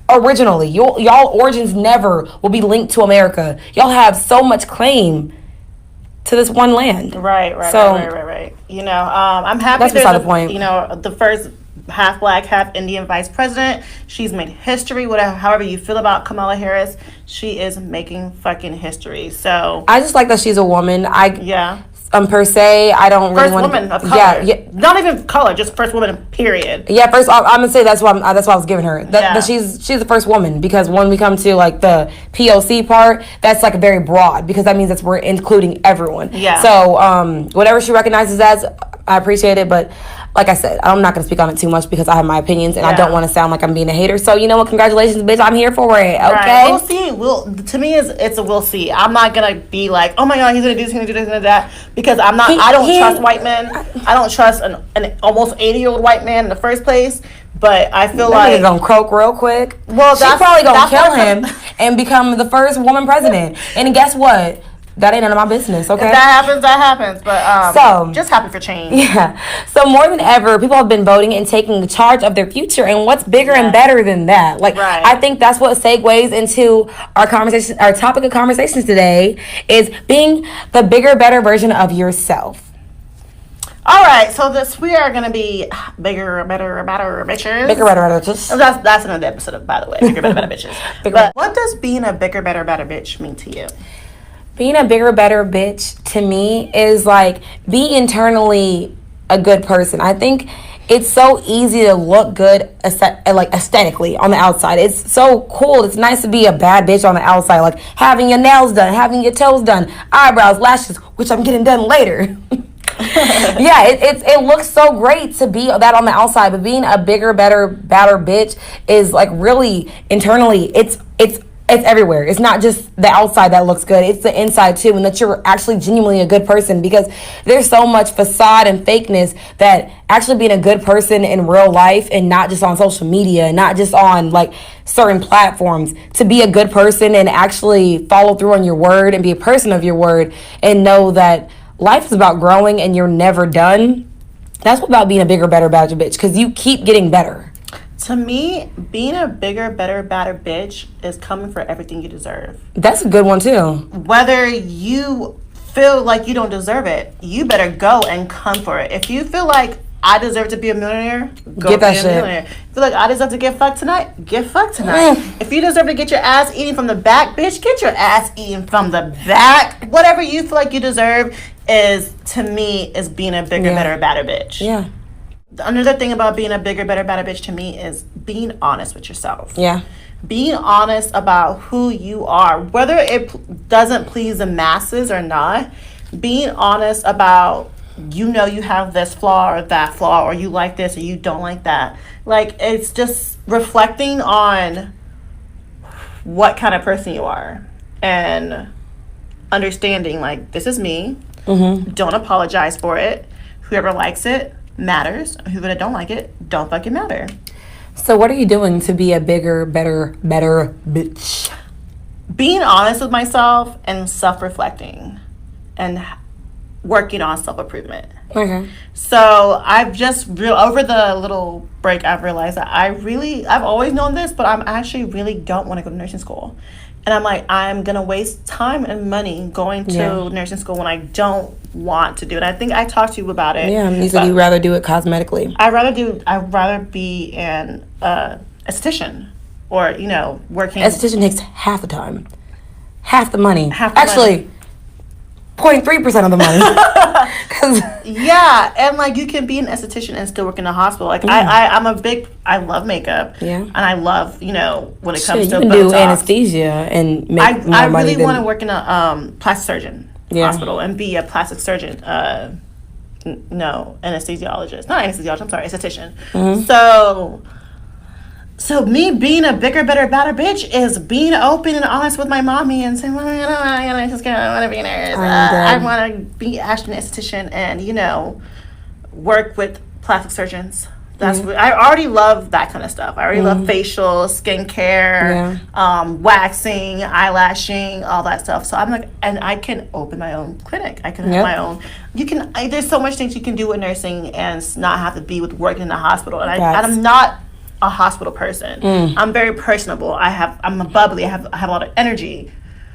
Speaker 3: Originally, y'all origins never will be linked to America. Y'all have so much claim to this one land.
Speaker 2: Right.
Speaker 3: So-
Speaker 2: Right. You know, I'm happy
Speaker 3: That's
Speaker 2: there's
Speaker 3: beside the point.
Speaker 2: You know, the first half black, half Indian vice president. She's made history. Whatever, however you feel about Kamala Harris, she is making fucking history. So
Speaker 3: I just like that she's a woman.
Speaker 2: yeah.
Speaker 3: Per se, I don't really
Speaker 2: First
Speaker 3: want
Speaker 2: woman of color.
Speaker 3: Yeah, yeah.
Speaker 2: Not even color, just first woman, period.
Speaker 3: Yeah, first I'm gonna say that's why I was giving her that,
Speaker 2: Yeah.
Speaker 3: that she's the first woman, because when we come to like the POC part, that's like very broad because that means that we're including everyone.
Speaker 2: Yeah.
Speaker 3: So whatever she recognizes as, I appreciate it, but like I said, I'm not gonna speak on it too much because I have my opinions and I
Speaker 2: Yeah.
Speaker 3: don't want to sound like I'm being a hater. So you know what? Congratulations, bitch! I'm here for it. Okay.
Speaker 2: Right. We'll see. To me, it's a we'll see. I'm not gonna be like, oh my god, he's gonna do this, he's gonna do this, and that, because I'm not. I don't trust white men. I don't trust an almost 80-year-old white man in the first place. But I feel
Speaker 3: That nigga
Speaker 2: like
Speaker 3: gonna croak real quick.
Speaker 2: Well,
Speaker 3: she's
Speaker 2: that's-
Speaker 3: probably gonna
Speaker 2: that's
Speaker 3: kill
Speaker 2: what-
Speaker 3: him and become the first woman president. And guess what? That ain't none of my business. Okay.
Speaker 2: if that happens. But
Speaker 3: So-
Speaker 2: just happy for change.
Speaker 3: Yeah. So more than ever, people have been voting and taking charge of their future. And what's bigger and better than that? Like,
Speaker 2: Right.
Speaker 3: I think that's what segues into our conversation. Our topic of conversations today is being the bigger, better version of yourself.
Speaker 2: All right, so we are gonna be bigger, better, bitches.
Speaker 3: Bigger, better, better. Just
Speaker 2: That's another episode, by the way. Bigger, better, bitches.
Speaker 3: Bigger-
Speaker 2: But what does being a bigger, better bitch mean to you?
Speaker 3: being a bigger, better bitch to me is like being internally a good person. I think it's so easy to look good like aesthetically on the outside. It's so cool. It's nice to be a bad bitch on the outside, like having your nails done, having your toes done, eyebrows, lashes, which I'm getting done later. Yeah, it looks so great to be that on the outside, but being a bigger, better, badder bitch is like really internally. It's everywhere. It's not just the outside that looks good. It's the inside too, and that you're actually genuinely a good person, because there's so much facade and fakeness that actually being a good person in real life and not just on social media, not just on like certain platforms, to be a good person and actually follow through on your word and be a person of your word and know that life is about growing and you're never done. That's what about being a bigger, better, badger bitch, because you keep getting better.
Speaker 2: To me, being a bigger, better, badder bitch is coming for everything you deserve.
Speaker 3: That's a good one too.
Speaker 2: Whether you feel like you don't deserve it, you better go and come for it. If you feel like I deserve to be a millionaire, go
Speaker 3: Get that
Speaker 2: be a
Speaker 3: shit.
Speaker 2: millionaire. If you feel like I deserve to get fucked tonight, get fucked tonight. If you deserve to get your ass eaten from the back, bitch, get your ass eaten from the back. Whatever you feel like you deserve is, to me, is being a bigger,
Speaker 3: Yeah.
Speaker 2: better, badder bitch.
Speaker 3: Yeah.
Speaker 2: Another thing about being a bigger, better, badder bitch to me is being honest with yourself.
Speaker 3: Yeah.
Speaker 2: Being honest about who you are, whether it doesn't please the masses or not. Being honest about, you know, you have this flaw or that flaw, or you like this or you don't like that. Like, it's just reflecting on what kind of person you are and understanding, like, this is me. Don't apologize for it. Whoever likes it matters. Whoever don't like it don't fucking matter.
Speaker 3: So what are you doing to be a bigger, better bitch?
Speaker 2: Being honest with myself and self-reflecting and working on self-improvement.
Speaker 3: Okay.
Speaker 2: So I've just over the little break, I've realized that I've always known this, but I'm actually really don't want to go to nursing school. And I'm like, I'm going to waste time and money going to nursing school when I don't want to do it. I think I talked to you about it.
Speaker 3: Yeah, you said you'd rather do it cosmetically.
Speaker 2: I'd rather be an esthetician, or, you know, working.
Speaker 3: Esthetician takes half the time. Half the money.
Speaker 2: Half the
Speaker 3: Actually, 0.3% of the money. 'Cause
Speaker 2: Yeah, and like you can be an esthetician and still work in a hospital. Like I love makeup.
Speaker 3: Yeah.
Speaker 2: And I love, when it comes
Speaker 3: shit,
Speaker 2: to
Speaker 3: you can
Speaker 2: Botox.
Speaker 3: do anesthesia and make more
Speaker 2: I
Speaker 3: money
Speaker 2: really want to
Speaker 3: than...
Speaker 2: work in a plastic surgeon hospital and be a plastic surgeon. No, anesthesiologist. Not anesthesiologist, I'm sorry, esthetician. So me being a bigger, better, badder bitch is being open and honest with my mommy and saying, well, I just want to be a nurse. I want to be actually an esthetician and, work with plastic surgeons. That's what I already love that kind of stuff. I already love facial, skincare, waxing, eyelashing, all that stuff. So I'm like, and I can open my own clinic. I can have my own. There's so much things you can do with nursing and not have to be with working in a hospital. And I'm not a hospital person. I'm very personable. I'm a bubbly. I have a lot of energy.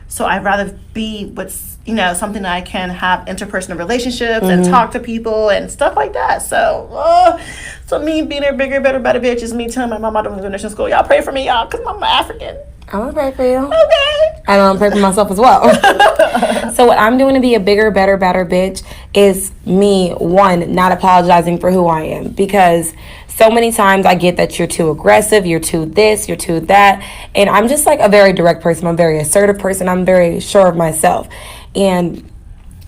Speaker 2: So I'd rather be with something that I can have interpersonal relationships and talk to people and stuff like that. So me being a bigger, better, better bitch is me telling my mom I don't go to nursing school. Y'all pray for me, y'all, because I'm African.
Speaker 3: I'm gonna pray for you.
Speaker 2: Okay.
Speaker 3: And I'm pray for myself as well. So what I'm doing to be a bigger, better, better bitch is me, one, not apologizing for who I am. Because so many times I get that you're too aggressive, you're too this, you're too that. And I'm just like a very direct person. I'm a very assertive person. I'm very sure of myself. And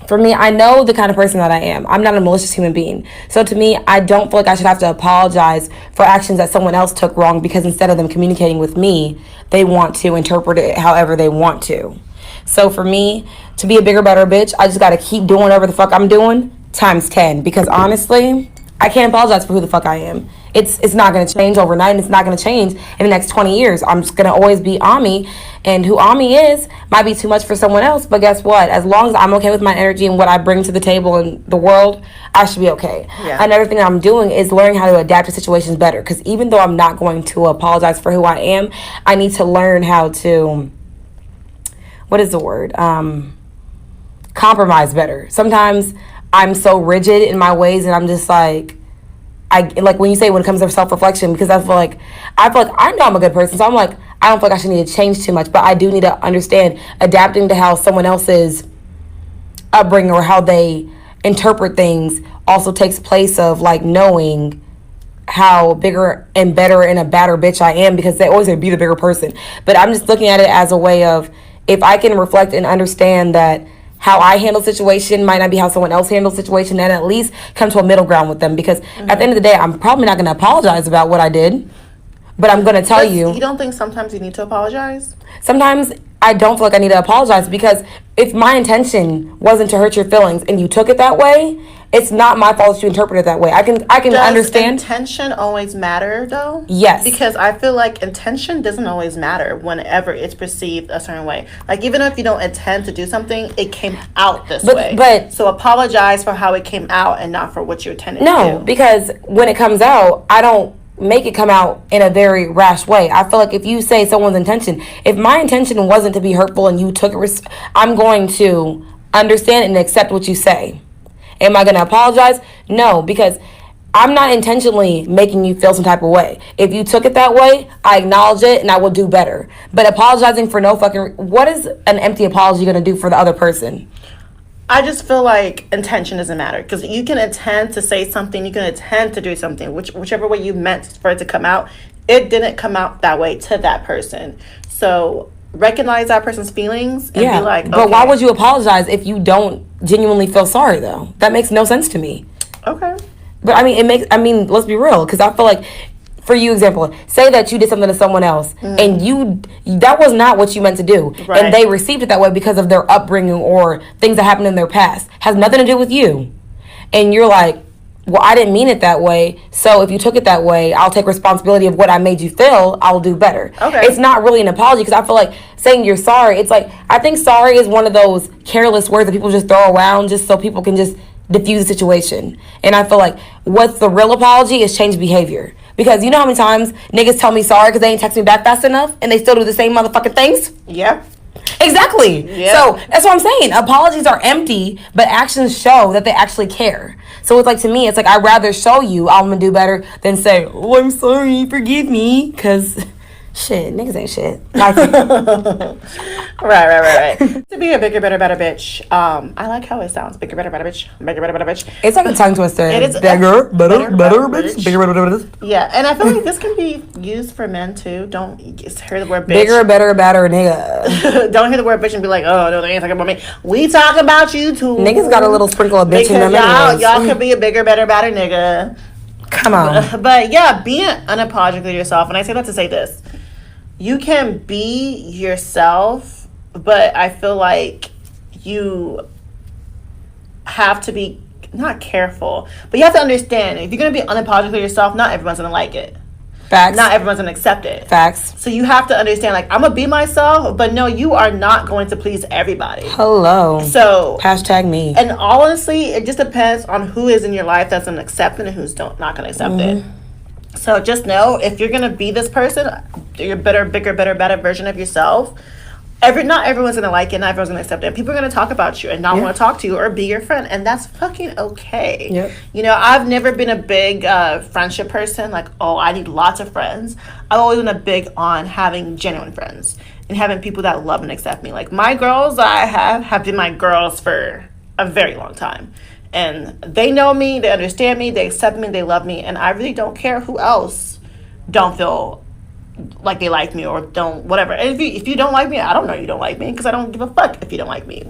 Speaker 3: for me, I know the kind of person that I am. I'm not a malicious human being. So to me, I don't feel like I should have to apologize for actions that someone else took wrong because instead of them communicating with me, they want to interpret it however they want to. So for me, to be a bigger, better bitch, I just got to keep doing whatever the fuck I'm doing times 10. Because honestly, I can't apologize for who the fuck I am. It's not going to change overnight, and it's not going to change in the next 20 years. I'm just going to always be Ami, and who Ami is might be too much for someone else, but guess what? As long as I'm okay with my energy and what I bring to the table in the world, I should be okay. Yeah. Another thing I'm doing is learning how to adapt to situations better, because even though I'm not going to apologize for who I am, I need to learn how to, what is the word? Compromise better. Sometimes I'm so rigid in my ways, and I'm just like when you say when it comes to self-reflection, because I feel like I know I'm a good person, so I'm like, I don't feel like I should need to change too much, but I do need to understand adapting to how someone else's upbringing or how they interpret things also takes place of like knowing how bigger and better and a badder bitch I am, because they always say be the bigger person. But I'm just looking at it as a way of, if I can reflect and understand that how I handle situation might not be how someone else handles situation, and at least come to a middle ground with them. Because at the end of the day, I'm probably not going to apologize about what I did, but I'm going to tell you.
Speaker 2: You don't think sometimes you need to apologize?
Speaker 3: Sometimes I don't feel like I need to apologize, because if my intention wasn't to hurt your feelings and you took it that way, it's not my fault that you interpret it that way. I can understand.
Speaker 2: Does intention always matter, though?
Speaker 3: Yes.
Speaker 2: Because I feel like intention doesn't always matter whenever it's perceived a certain way. Like, even if you don't intend to do something, it came out this way. But so apologize for how it came out and not for what you intended to do.
Speaker 3: No, because when it comes out, I don't make it come out in a very rash way. I feel like if you say someone's intention, if my intention wasn't to be hurtful and you took it, I'm going to understand and accept what you say. Am I going to apologize? No, because I'm not intentionally making you feel some type of way. If you took it that way, I acknowledge it and I will do better. But apologizing for no fucking... What is an empty apology going to do for the other person?
Speaker 2: I just feel like intention doesn't matter, because you can intend to say something, you can intend to do something, whichever way you meant for it to come out, it didn't come out that way to that person. So recognize that person's feelings and be like, okay.
Speaker 3: But why would you apologize if you don't genuinely feel sorry, though? That makes no sense to me.
Speaker 2: Okay.
Speaker 3: But let's be real, because I feel like, for you, example, say that you did something to someone else and that was not what you meant to do. Right. And they received it that way because of their upbringing or things that happened in their past. Has nothing to do with you. And you're like, well, I didn't mean it that way. So if you took it that way, I'll take responsibility of what I made you feel. I'll do better. Okay. It's not really an apology, because I feel like saying you're sorry, it's like, I think sorry is one of those careless words that people just throw around just so people can just diffuse the situation. And I feel like what's the real apology is change behavior. Because you know how many times niggas tell me sorry because they ain't text me back fast enough and they still do the same motherfucking things?
Speaker 2: Yeah.
Speaker 3: Exactly. Yeah. So that's what I'm saying. Apologies are empty, but actions show that they actually care. So it's like, to me, it's like, I'd rather show you I'm gonna do better than say, oh, I'm sorry, forgive me. Because shit, niggas ain't shit.
Speaker 2: Right. To be a bigger, better, better bitch. I like how it sounds. Bigger, better, better bitch. Bigger, better, better bitch.
Speaker 3: It's like a tongue twister.
Speaker 2: It is
Speaker 3: bigger, better, bitch. Bigger, better, better.
Speaker 2: Yeah, and I feel like this can be used for men too. Don't hear the word bitch.
Speaker 3: Bigger, better, better, nigga.
Speaker 2: Don't hear the word bitch and be like, oh no, they ain't talking about me. We talk about you too.
Speaker 3: Niggas got a little sprinkle of bitch in them.
Speaker 2: Y'all could be a bigger, better, better nigga.
Speaker 3: Come on.
Speaker 2: But yeah, being unapologetically yourself, and I say that to say this. You can be yourself, but I feel like you have to be not careful, but you have to understand if you're going to be unapologetically yourself, not everyone's going to like it.
Speaker 3: Facts.
Speaker 2: Not everyone's going to accept it.
Speaker 3: Facts.
Speaker 2: So you have to understand, like, I'm going to be myself, but no, you are not going to please everybody.
Speaker 3: Hello.
Speaker 2: So
Speaker 3: hashtag me.
Speaker 2: And honestly, it just depends on who is in your life that's going to accept it and who's not going to accept it. So just know, if you're going to be this person, you're better, bigger, better version of yourself. Not everyone's going to like it, not everyone's going to accept it. People are going to talk about you and not want to talk to you or be your friend, and that's fucking okay.
Speaker 3: Yep.
Speaker 2: You know, I've never been a big friendship person, like, oh, I need lots of friends. I've always been a big on having genuine friends and having people that love and accept me. Like, my girls I have been my girls for a very long time. And they know me, they understand me, they accept me, they love me, and I really don't care who else don't feel like they like me or don't, whatever. And if you don't like me, I don't know you don't like me, because I don't give a fuck if you don't like me.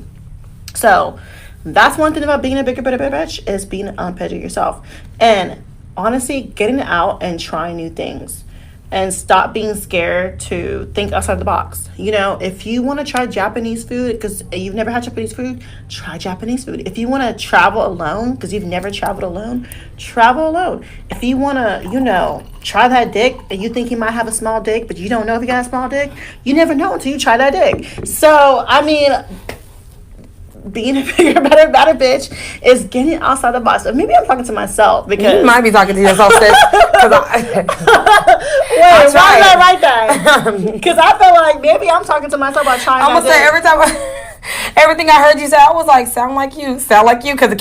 Speaker 2: So that's one thing about being a bigger, better bitch, is being unapologetic yourself. And honestly, getting out and trying new things. And stop being scared to think outside the box. You know, if you want to try Japanese food, because you've never had Japanese food, try Japanese food. If you want to travel alone, because you've never traveled alone, travel alone. If you want to, you know, try that dick, and you think you might have a small dick, but you don't know if you got a small dick, you never know until you try that dick. So, I mean, being a bigger, better bitch is getting outside the box. Or maybe I'm talking to myself, because
Speaker 3: You might be talking to yourself, sis.
Speaker 2: Wait, why did I write that? Because I feel like maybe I'm talking to myself about trying.
Speaker 3: I'm gonna say everything I heard you say, I was like, sound like you, because I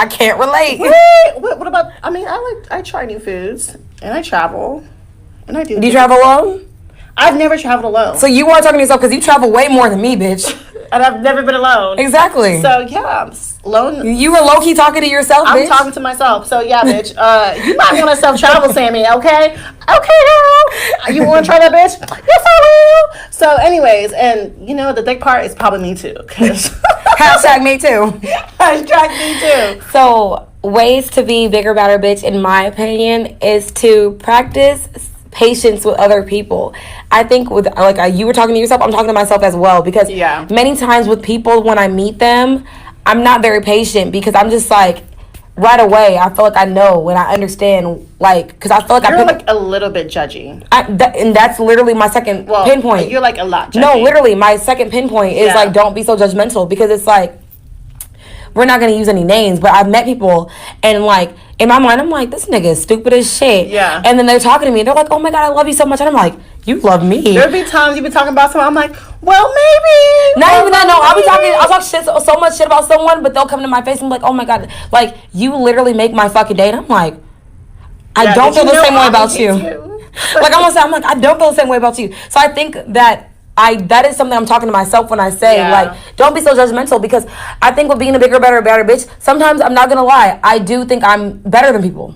Speaker 3: can't relate.
Speaker 2: Wait, what about? I mean, I try new foods and I travel, and I do.
Speaker 3: Do you travel alone?
Speaker 2: I've never traveled alone.
Speaker 3: So you are talking to yourself because you travel way more than me, bitch.
Speaker 2: And I've never been alone.
Speaker 3: Exactly.
Speaker 2: So yeah, I'm alone.
Speaker 3: You were low key talking to yourself, bitch.
Speaker 2: I'm talking to myself. So yeah, bitch. You might want to self-travel, Sammy. Okay, girl. You want to try that, bitch? Yes, I will. So, anyways, and you know the dick part is probably me too.
Speaker 3: Hashtag me too.
Speaker 2: Hashtag me too.
Speaker 3: So ways to be bigger, better bitch, in my opinion, is to practice patience with other people. I think with like you were talking to yourself, I'm talking to myself as well, because many times with people, when I meet them, I'm not very patient, because I'm just like, right away I feel like I know and I understand, like, because I feel like
Speaker 2: you're like a little bit judgy.
Speaker 3: And that's literally my second pinpoint.
Speaker 2: You're like a lot judgy.
Speaker 3: No, literally my second pinpoint is like, don't be so judgmental, because it's like, we're not going to use any names, but I've met people and like, in my mind, I'm like, this nigga is stupid as shit. Yeah. And then they're talking to me. They're like, oh my God, I love you so much. And I'm like, you love me.
Speaker 2: There'll be times you be talking about someone. I'm like, well, maybe.
Speaker 3: Not even that. No, I'll talk shit, so much shit about someone, but they'll come to my face and be like, oh my God, like, you literally make my fucking day. And I'm like, I don't feel the same way about you. Like, I'm like, I don't feel the same way about you. So I think that that is something I'm talking to myself when I say, like, don't be so judgmental, because I think with being a bigger, better bitch, sometimes, I'm not gonna lie, I do think I'm better than people.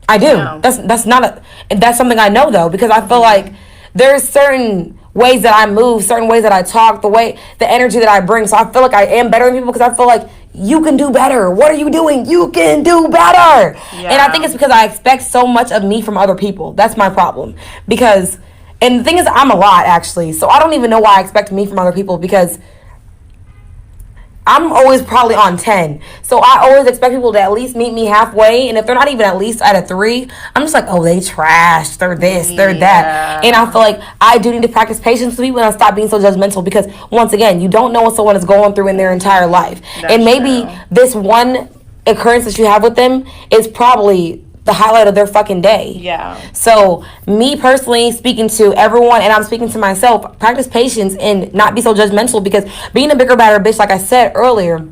Speaker 3: I do. Yeah. That's something I know, though, because I feel like there's certain ways that I move, certain ways that I talk, the energy that I bring. So I feel like I am better than people, because I feel like you can do better. What are you doing? You can do better. Yeah. And I think it's because I expect so much of me from other people. That's my problem, because. And the thing is, I'm a lot, actually. So I don't even know why I expect me from other people, because I'm always probably on 10. So I always expect people to at least meet me halfway. And if they're not even at least at a 3, I'm just like, oh, they trash. They're this, they're that. And I feel like I do need to practice patience with people and stop being so judgmental, because, once again, you don't know what someone is going through in their entire life. And maybe this one occurrence that you have with them is probably the highlight of their fucking day. Yeah. So, me personally, speaking to everyone, and I'm speaking to myself, practice patience and not be so judgmental, because being a bigger, badder bitch, like I said earlier,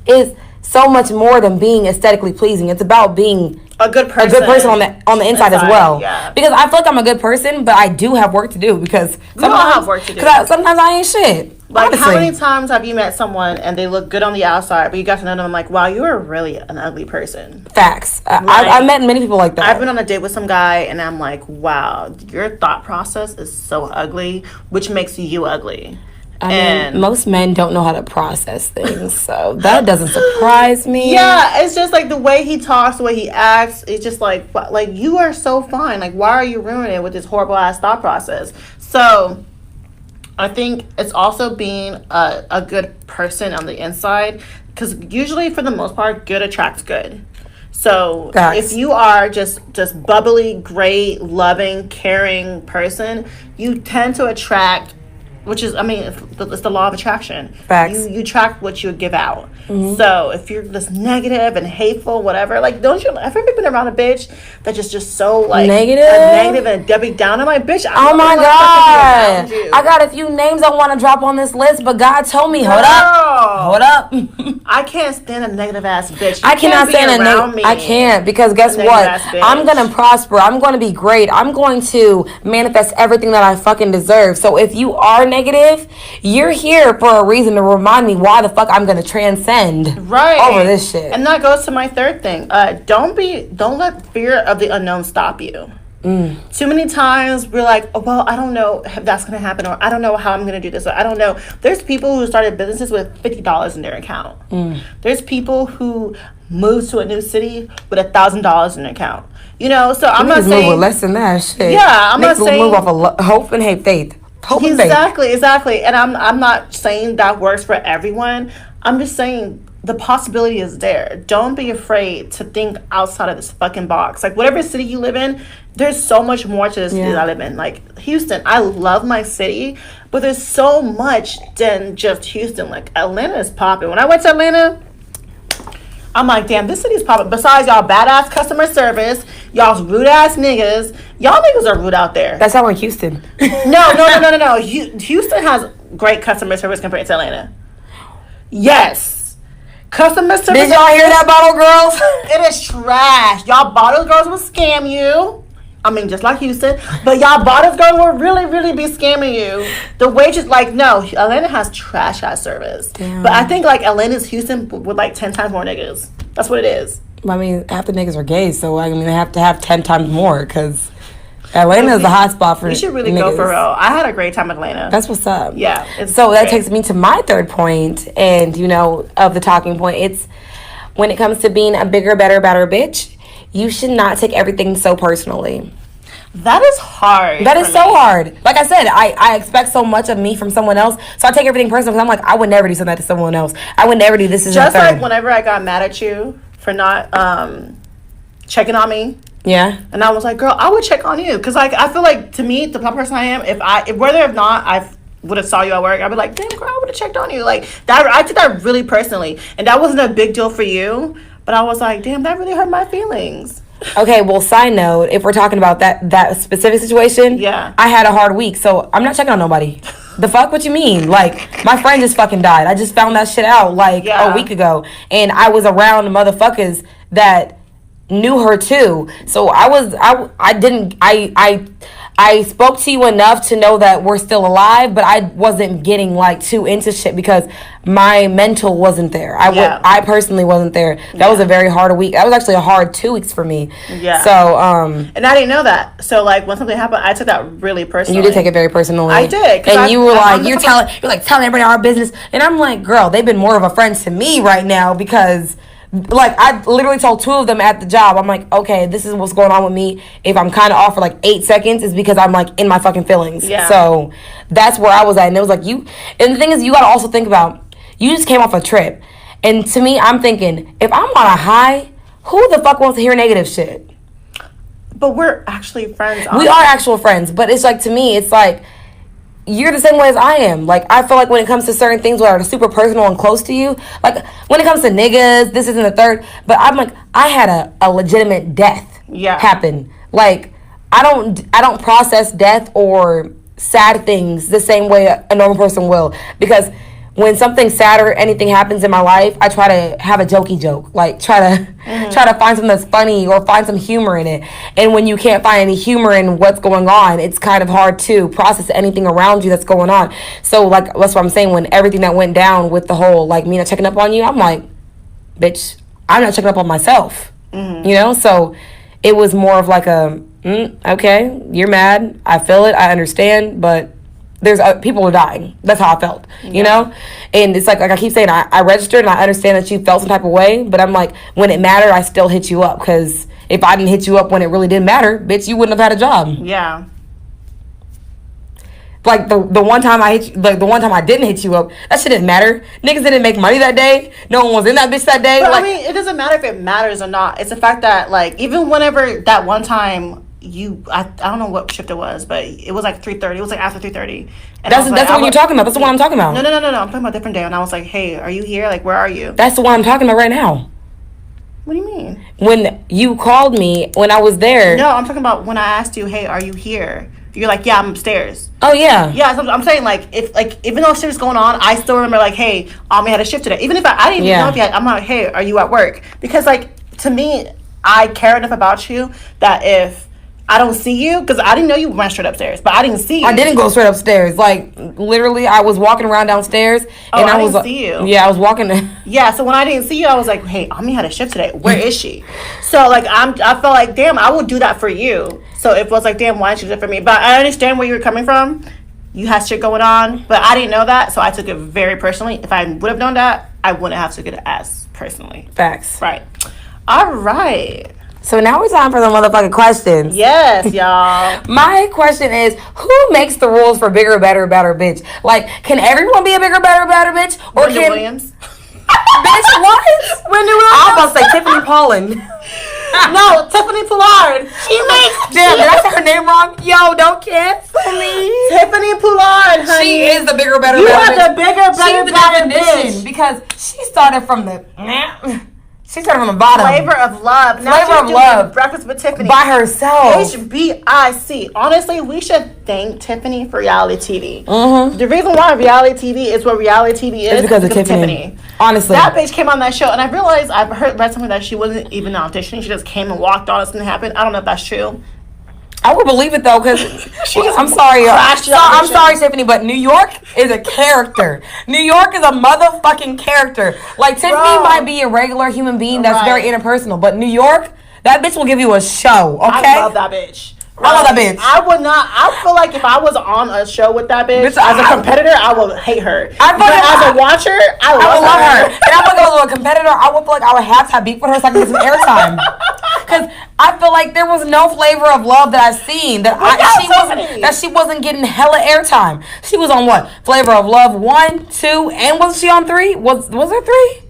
Speaker 3: is so much more than being aesthetically pleasing. It's about being
Speaker 2: a good person.
Speaker 3: A good person on the inside as well.
Speaker 2: Yeah.
Speaker 3: Because I feel like I'm a good person, but I do have work to do because
Speaker 2: sometimes have work to do.
Speaker 3: Sometimes I ain't shit.
Speaker 2: Like,
Speaker 3: honestly.
Speaker 2: How many times have you met someone and they look good on the outside, but you got to know them, like, wow, you are really an ugly person.
Speaker 3: Facts. I met many people like that.
Speaker 2: I've been on a date with some guy, and I'm like, wow, your thought process is so ugly, which makes you ugly.
Speaker 3: I mean, most men don't know how to process things, so that doesn't surprise me.
Speaker 2: Yeah, it's just like the way he talks, the way he acts. It's just like you are so fine. Like, why are you ruining it with this horrible ass thought process? So I think it's also being a good person on the inside, because usually, for the most part, good attracts good. So if you are just bubbly, great, loving, caring person, you tend to attract, which is, I mean, it's the law of attraction.
Speaker 3: Facts.
Speaker 2: You attract what you give out. Mm-hmm. So if you're just negative and hateful, whatever, like, have you ever been around a bitch that just so, like, negative and Debbie Downer? Like, bitch,
Speaker 3: oh my God. I got a few names I want to drop on this list, but God told me, hold up.
Speaker 2: I can't stand a negative ass bitch.
Speaker 3: I cannot stand a negative. I can't, because guess what? I'm gonna prosper. I'm gonna be great. I'm going to manifest everything that I fucking deserve. So if you are negative, you're here for a reason to remind me why the fuck I'm gonna transcend over this shit.
Speaker 2: And that goes to my third thing. Don't let fear of the unknown stop you. Too many times we're like, oh, well, I don't know if that's going to happen, or I don't know how I'm going to do this, or I don't know. There's people who started businesses with $50 in their account. There's people who moved to a new city with $1,000 in their account. You know, so I'm not saying
Speaker 3: move with less than that shit.
Speaker 2: Yeah, I'm not saying
Speaker 3: move off of hope and faith.
Speaker 2: Exactly. And I'm not saying that works for everyone. I'm just saying the possibility is there. Don't be afraid to think outside of this fucking box. Like, whatever city you live in, there's so much more to the city I live in. Like, Houston, I love my city, but there's so much than just Houston. Like, Atlanta is popping. When I went to Atlanta, I'm like, damn, this city's popping. Besides y'all badass customer service, y'all's rude ass niggas. Y'all niggas are rude out there.
Speaker 3: That sounds like Houston.
Speaker 2: No. Houston has great customer service compared to Atlanta. Yes. Customer service.
Speaker 3: Did y'all hear that, bottle girls?
Speaker 2: It is trash. Y'all bottle girls will scam you. I mean, just like Houston. But y'all bottle girls will really, really be scamming you. The wages, like, no. Atlanta has trash ass service. Damn. But I think, like, Atlanta's Houston with, like, 10 times more niggas. That's what it is.
Speaker 3: I mean, half the niggas are gay, so, I mean, they have to have 10 times more, because Atlanta is the hot spot for niggas.
Speaker 2: You should really go for real. I had a great time in Atlanta.
Speaker 3: That's what's up.
Speaker 2: Yeah.
Speaker 3: So that takes me to my third point, and, you know, of the talking point. It's when it comes to being a bigger, better bitch, you should not take everything so personally.
Speaker 2: That is hard.
Speaker 3: That is so hard. Like I said, I expect so much of me from someone else, so I take everything personal, because I'm like, I would never do something to someone else. I would never do this.
Speaker 2: Just like whenever I got mad at you for not checking on me.
Speaker 3: Yeah.
Speaker 2: And I was like, girl, I would check on you. Because, like, I feel like, to me, the person I am, if whether or not I would have saw you at work, I'd be like, damn, girl, I would have checked on you. Like, that, I took that really personally. And that wasn't a big deal for you. But I was like, damn, that really hurt my feelings.
Speaker 3: Okay, well, side note, if we're talking about that specific situation, I had a hard week, so I'm not checking on nobody. The fuck? What you mean? Like, my friend just fucking died. I just found that shit out, like, a week ago. And I was around motherfuckers that knew her too. So I spoke to you enough to know that we're still alive, but I wasn't getting, like, too into shit because my mental wasn't there. I personally wasn't there. That was a very hard week. That was actually a hard 2 weeks for me. Yeah. So,
Speaker 2: and I didn't know that. So, like, when something happened, I took that really personally.
Speaker 3: You did take it very personally.
Speaker 2: I did.
Speaker 3: And you were like, you're telling everybody our business. And I'm like, girl, they've been more of a friend to me right now because, like, I literally told 2 of them at the job, I'm like, okay, this is what's going on with me. If I'm kind of off for like 8 seconds, it's because I'm like in my fucking feelings. Yeah. So that's where I was at. And it was like, and the thing is, you got to also think about, you just came off a trip. And to me, I'm thinking, if I'm on a high, who the fuck wants to hear negative shit?
Speaker 2: But we're actually friends.
Speaker 3: We are actual friends. But it's like, to me, it's like, you're the same way as I am. Like, I feel like when it comes to certain things that are super personal and close to you, like, when it comes to niggas, this isn't the third, but I'm like, I had a legitimate death happen. Like, I don't process death or sad things the same way a normal person will. Because when something sad or anything happens in my life, I try to have a jokey joke. Like, try to find something that's funny or find some humor in it. And when you can't find any humor in what's going on, it's kind of hard to process anything around you that's going on. So, like, that's what I'm saying. When everything that went down with the whole, like, me not checking up on you, I'm like, bitch, I'm not checking up on myself. You know? So, it was more of like a, okay, you're mad. I feel it. I understand. But there's people are dying. That's how I felt, you know? And it's like I keep saying, I registered and I understand that you felt some type of way, but I'm like, when it mattered, I still hit you up, because if I didn't hit you up when it really didn't matter, bitch, you wouldn't have had a job.
Speaker 2: Yeah.
Speaker 3: Like the one time I hit you, like the one time I didn't hit you up, that shit didn't matter. Niggas didn't make money that day. No one was in that bitch that day.
Speaker 2: But like, I mean, it doesn't matter if it matters or not. It's the fact that, like, even whenever that one time I don't know what shift it was, but it was like 3:30. It was like after 3:30.
Speaker 3: That's what you're talking about. That's the one I'm talking about.
Speaker 2: No. I'm talking about a different day. And I was like, hey, are you here? Like, where are you?
Speaker 3: That's the one I'm talking about right now.
Speaker 2: What do you mean?
Speaker 3: When you called me when I was there.
Speaker 2: No, I'm talking about when I asked you, hey, are you here? You're like, yeah, I'm upstairs.
Speaker 3: Oh yeah.
Speaker 2: Yeah, so I'm saying, like, if, like, even though shit was going on, I still remember, like, hey, we had a shift today. Even if I didn't even know if you had, I'm like, hey, are you at work? Because, like, to me, I care enough about you that if I don't see you, because I didn't know you went straight upstairs, but I didn't see you.
Speaker 3: I didn't go straight upstairs. Like, literally, I was walking around downstairs, and
Speaker 2: I didn't see you.
Speaker 3: Yeah, I was walking.
Speaker 2: Yeah, so when I didn't see you, I was like, hey, Ami had a shift today. Where is she? So, like, I felt like, damn, I would do that for you. So it was like, damn, why didn't you do it for me? But I understand where you were coming from. You had shit going on, but I didn't know that, so I took it very personally. If I would have known that, I wouldn't have taken it as personally.
Speaker 3: Facts.
Speaker 2: Right. All right.
Speaker 3: So now it's time for the motherfucking questions.
Speaker 2: Yes, y'all.
Speaker 3: My question is, who makes the rules for bigger, better, better bitch? Like, can everyone be a bigger, better, better bitch? Or
Speaker 2: Wendy Williams.
Speaker 3: Bitch, what?
Speaker 2: Wendy Williams.
Speaker 3: I was about to say Tiffany Pollin.
Speaker 2: No, Tiffany Pollard. She makes.
Speaker 3: Damn, did I say her name wrong? Yo, don't cancel me.
Speaker 2: Tiffany Pollard, honey.
Speaker 3: She is the bigger, better,
Speaker 2: you
Speaker 3: better bitch.
Speaker 2: You are the bigger, better,
Speaker 3: She's
Speaker 2: better
Speaker 3: the definition,
Speaker 2: bitch.
Speaker 3: because she started from the... She started from the bottom.
Speaker 2: Flavor of Love. Now
Speaker 3: Flavor of Love.
Speaker 2: Breakfast with Tiffany.
Speaker 3: By herself.
Speaker 2: HBIC. Honestly, we should thank Tiffany for reality TV.
Speaker 3: Mm-hmm.
Speaker 2: The reason why reality TV is what reality TV is
Speaker 3: because of Tiffany. Honestly.
Speaker 2: That bitch came on that show, and I realized, read something that she wasn't even auditioning. She just came and walked on. Something happened. I don't know if that's true.
Speaker 3: I would believe it though, because I'm sorry, I'm sorry, Tiffany, but New York is a character. New York is a motherfucking character. Like, Tiffany might be a regular human being that's very interpersonal, but New York, that bitch will give you a show. Okay,
Speaker 2: I love that bitch.
Speaker 3: I love that bitch.
Speaker 2: I would not. I feel like if I was on a show with that bitch, as a competitor, I would hate her. But as a watcher, I love her.
Speaker 3: And I would go to a competitor. I would feel like I would have to have beef with her so I can get some airtime. Because I feel like there was no Flavor of Love that I've seen that she wasn't getting hella airtime. She was on what? Flavor of Love 1, 2, and was she on 3? Was there 3?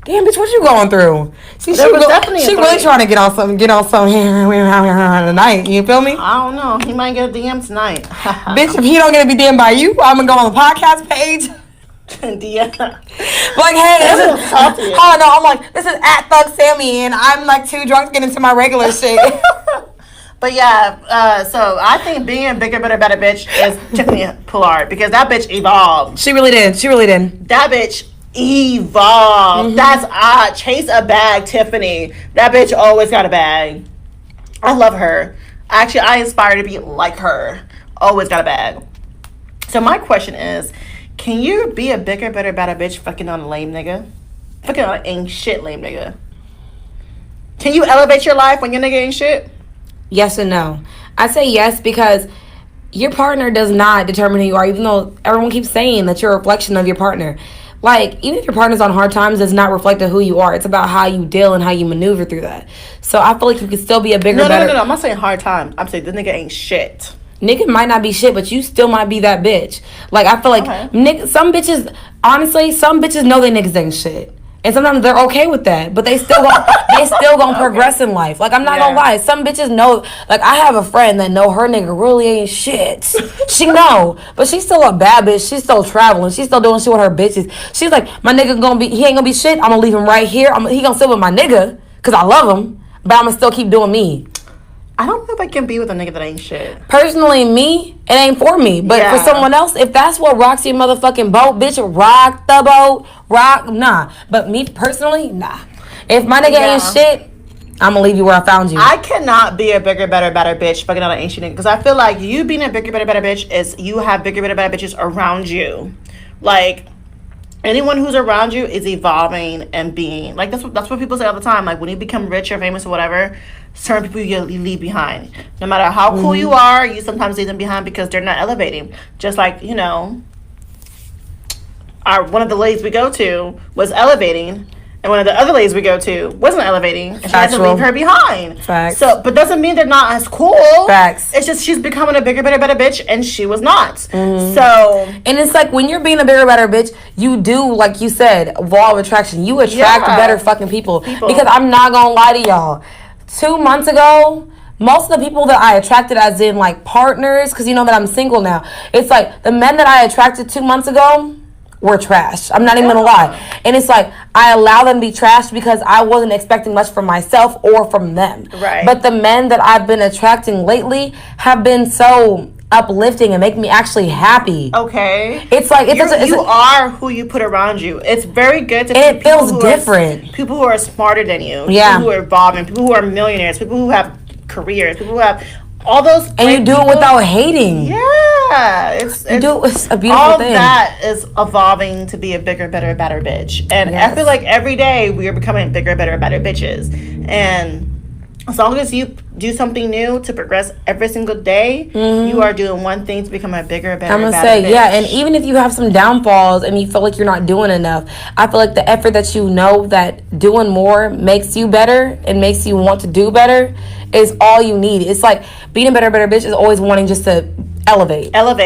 Speaker 3: Damn, bitch, what you going through? She really trying to get on something tonight. You feel me?
Speaker 2: I don't know. He might get a DM tonight.
Speaker 3: Bitch, if he don't get a DM by you, I'm gonna go on the podcast page.
Speaker 2: DM.
Speaker 3: Like, hey, this is. Oh no, I'm like, this is at Thug Sammy, and I'm like too drunk to get into my regular shit.
Speaker 2: But yeah, so I think being a bigger, better, better bitch is Tiffany Pollard, because that bitch evolved.
Speaker 3: She really did.
Speaker 2: That bitch evolved. That's chase a bag, Tiffany. That bitch always got a bag. I love her. Actually, I aspire to be like her. Always got a bag. So my question is, can you be a bigger, better, better bitch fucking on a lame nigga? Fucking on an ain't shit lame nigga. Can you elevate your life when your nigga ain't shit?
Speaker 3: Yes and no. I say yes because your partner does not determine who you are, even though everyone keeps saying that you're a reflection of your partner. Like, even if your partner's on hard times, it's not reflective of who you are. It's about how you deal and how you maneuver through that. So I feel like you could still be a bigger, better...
Speaker 2: No. I'm not saying hard times. I'm saying this nigga ain't shit.
Speaker 3: Nigga might not be shit, but you still might be that bitch. Like, I feel like some bitches, honestly, some bitches know they niggas ain't shit. And sometimes they're okay with that, but they still gonna progress in life. Like, I'm not gonna lie, some bitches know. Like, I have a friend that know her nigga really ain't shit. She know, but she's still a bad bitch. She's still traveling. She's still doing shit with her bitches. She's like, my nigga he ain't gonna be shit. I'm gonna leave him right here. He gonna sit with my nigga because I love him, but I'm gonna still keep doing me.
Speaker 2: I don't know if I can be with a nigga that ain't shit.
Speaker 3: Personally, me, it ain't for me. But
Speaker 2: Yeah.
Speaker 3: for someone else, if that's what rocks your motherfucking boat, bitch, rock the boat. Rock, nah. But me personally, nah. If my nigga ain't shit, I'm gonna leave you where I found you.
Speaker 2: I cannot be a bigger, better, better bitch fucking on an ancient nigga. Because I feel like you being a bigger, better, better bitch is you have bigger, better, better bitches around you. Like, anyone who's around you is evolving and being. Like, that's what people say all the time. Like, when you become rich or famous or whatever, certain people you leave behind. No matter how cool you are, you sometimes leave them behind because they're not elevating. Just like, you know, one of the ladies we go to was elevating. And one of the other ladies we go to wasn't elevating, and she had to leave her behind.
Speaker 3: Facts.
Speaker 2: So, but doesn't mean they're not as cool.
Speaker 3: Facts.
Speaker 2: It's just she's becoming a bigger, better, better bitch, and she was not. So,
Speaker 3: and it's like when you're being a bigger, better bitch, you do, like you said, law of attraction. You attract better fucking people. Because I'm not gonna lie to y'all. 2 months ago, most of the people that I attracted, as in like partners, because you know that I'm single now. It's like the men that I attracted 2 months ago were trash. I'm not even gonna lie. And it's like I allow them to be trash because I wasn't expecting much from myself or from them.
Speaker 2: Right.
Speaker 3: But the men that I've been attracting lately have been so uplifting and make me actually happy.
Speaker 2: Okay.
Speaker 3: It's like
Speaker 2: you are who you put around you. It's very good to
Speaker 3: and it feels different.
Speaker 2: People who are smarter than you.
Speaker 3: Yeah.
Speaker 2: People who are evolving. People who are millionaires. People who have careers. People who have all those.
Speaker 3: And you do it without hating.
Speaker 2: Yeah. It's
Speaker 3: a beautiful
Speaker 2: all
Speaker 3: thing.
Speaker 2: That is evolving to be a bigger, better, better bitch. And I feel like every day we are becoming bigger, better, better bitches. And as long as you do something new to progress every single day, you are doing one thing to become a bigger, better,
Speaker 3: I'm gonna
Speaker 2: better
Speaker 3: say,
Speaker 2: bitch.
Speaker 3: yeah, and even if you have some downfalls and you feel like you're not doing enough, I feel like the effort that you know that doing more makes you better and makes you want to do better is all you need. It's like being a better bitch is always wanting just to elevate. That's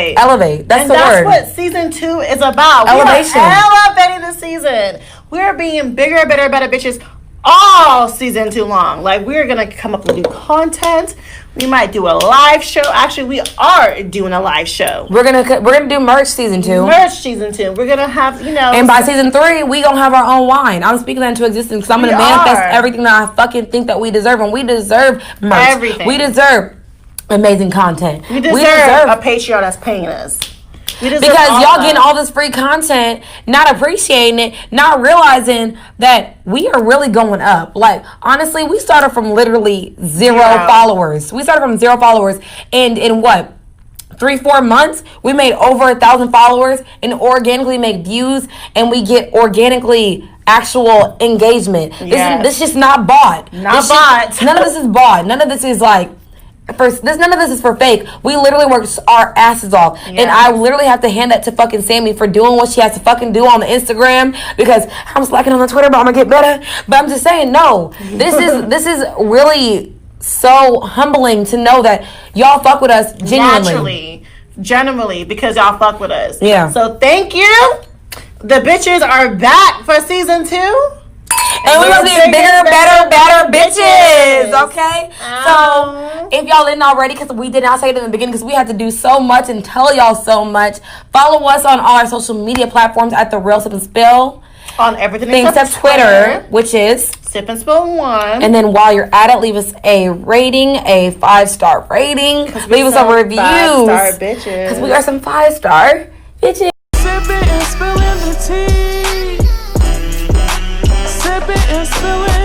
Speaker 3: the word.
Speaker 2: That's what season 2 is about.
Speaker 3: Elevation.
Speaker 2: We are elevating the season. We're being bigger, better, better bitches all season 2 long. Like, we're gonna come up with new content. We might do a live show. Actually, we are doing a live show.
Speaker 3: We're gonna do merch season 2.
Speaker 2: Merch season 2. We're gonna have, you know.
Speaker 3: And by season 3, we gonna have our own wine. I'm speaking that into existence because I'm gonna manifest everything that I fucking think that we deserve, and we deserve merch.
Speaker 2: Everything.
Speaker 3: We deserve amazing content.
Speaker 2: We deserve a Patreon that's paying us.
Speaker 3: Because y'all getting all this free content, not appreciating it, not realizing that we are really going up. Like, honestly, we started from literally zero followers. And in what? 3-4 months, we made over 1,000 followers and organically make views, and we get organically actual engagement. This is just not bought. None of this is bought. None of this is like, none of this is for fake. We literally worked our asses off, and I literally have to hand that to fucking Sammy for doing what she has to fucking do on the Instagram, because I'm slacking on the Twitter, but I'm gonna get better. But I'm just saying, no, this is really so humbling to know that y'all fuck with us genuinely because y'all fuck with us. Yeah. So thank you. The bitches are back for season 2. And we're gonna be bigger, better bitches, okay? So, if y'all didn't already, because we did not say it in the beginning, because we had to do so much and tell y'all so much, follow us on all our social media platforms at The Real Sip and Spill.
Speaker 2: On everything
Speaker 3: except Twitter, which is
Speaker 2: Sip and Spill 1.
Speaker 3: And then while you're at it, leave us a rating, a 5-star rating. Leave us some reviews.
Speaker 2: 5-star bitches.
Speaker 3: Because we are some 5-star bitches.
Speaker 1: Sipping and spilling the tea. Sipping and spilling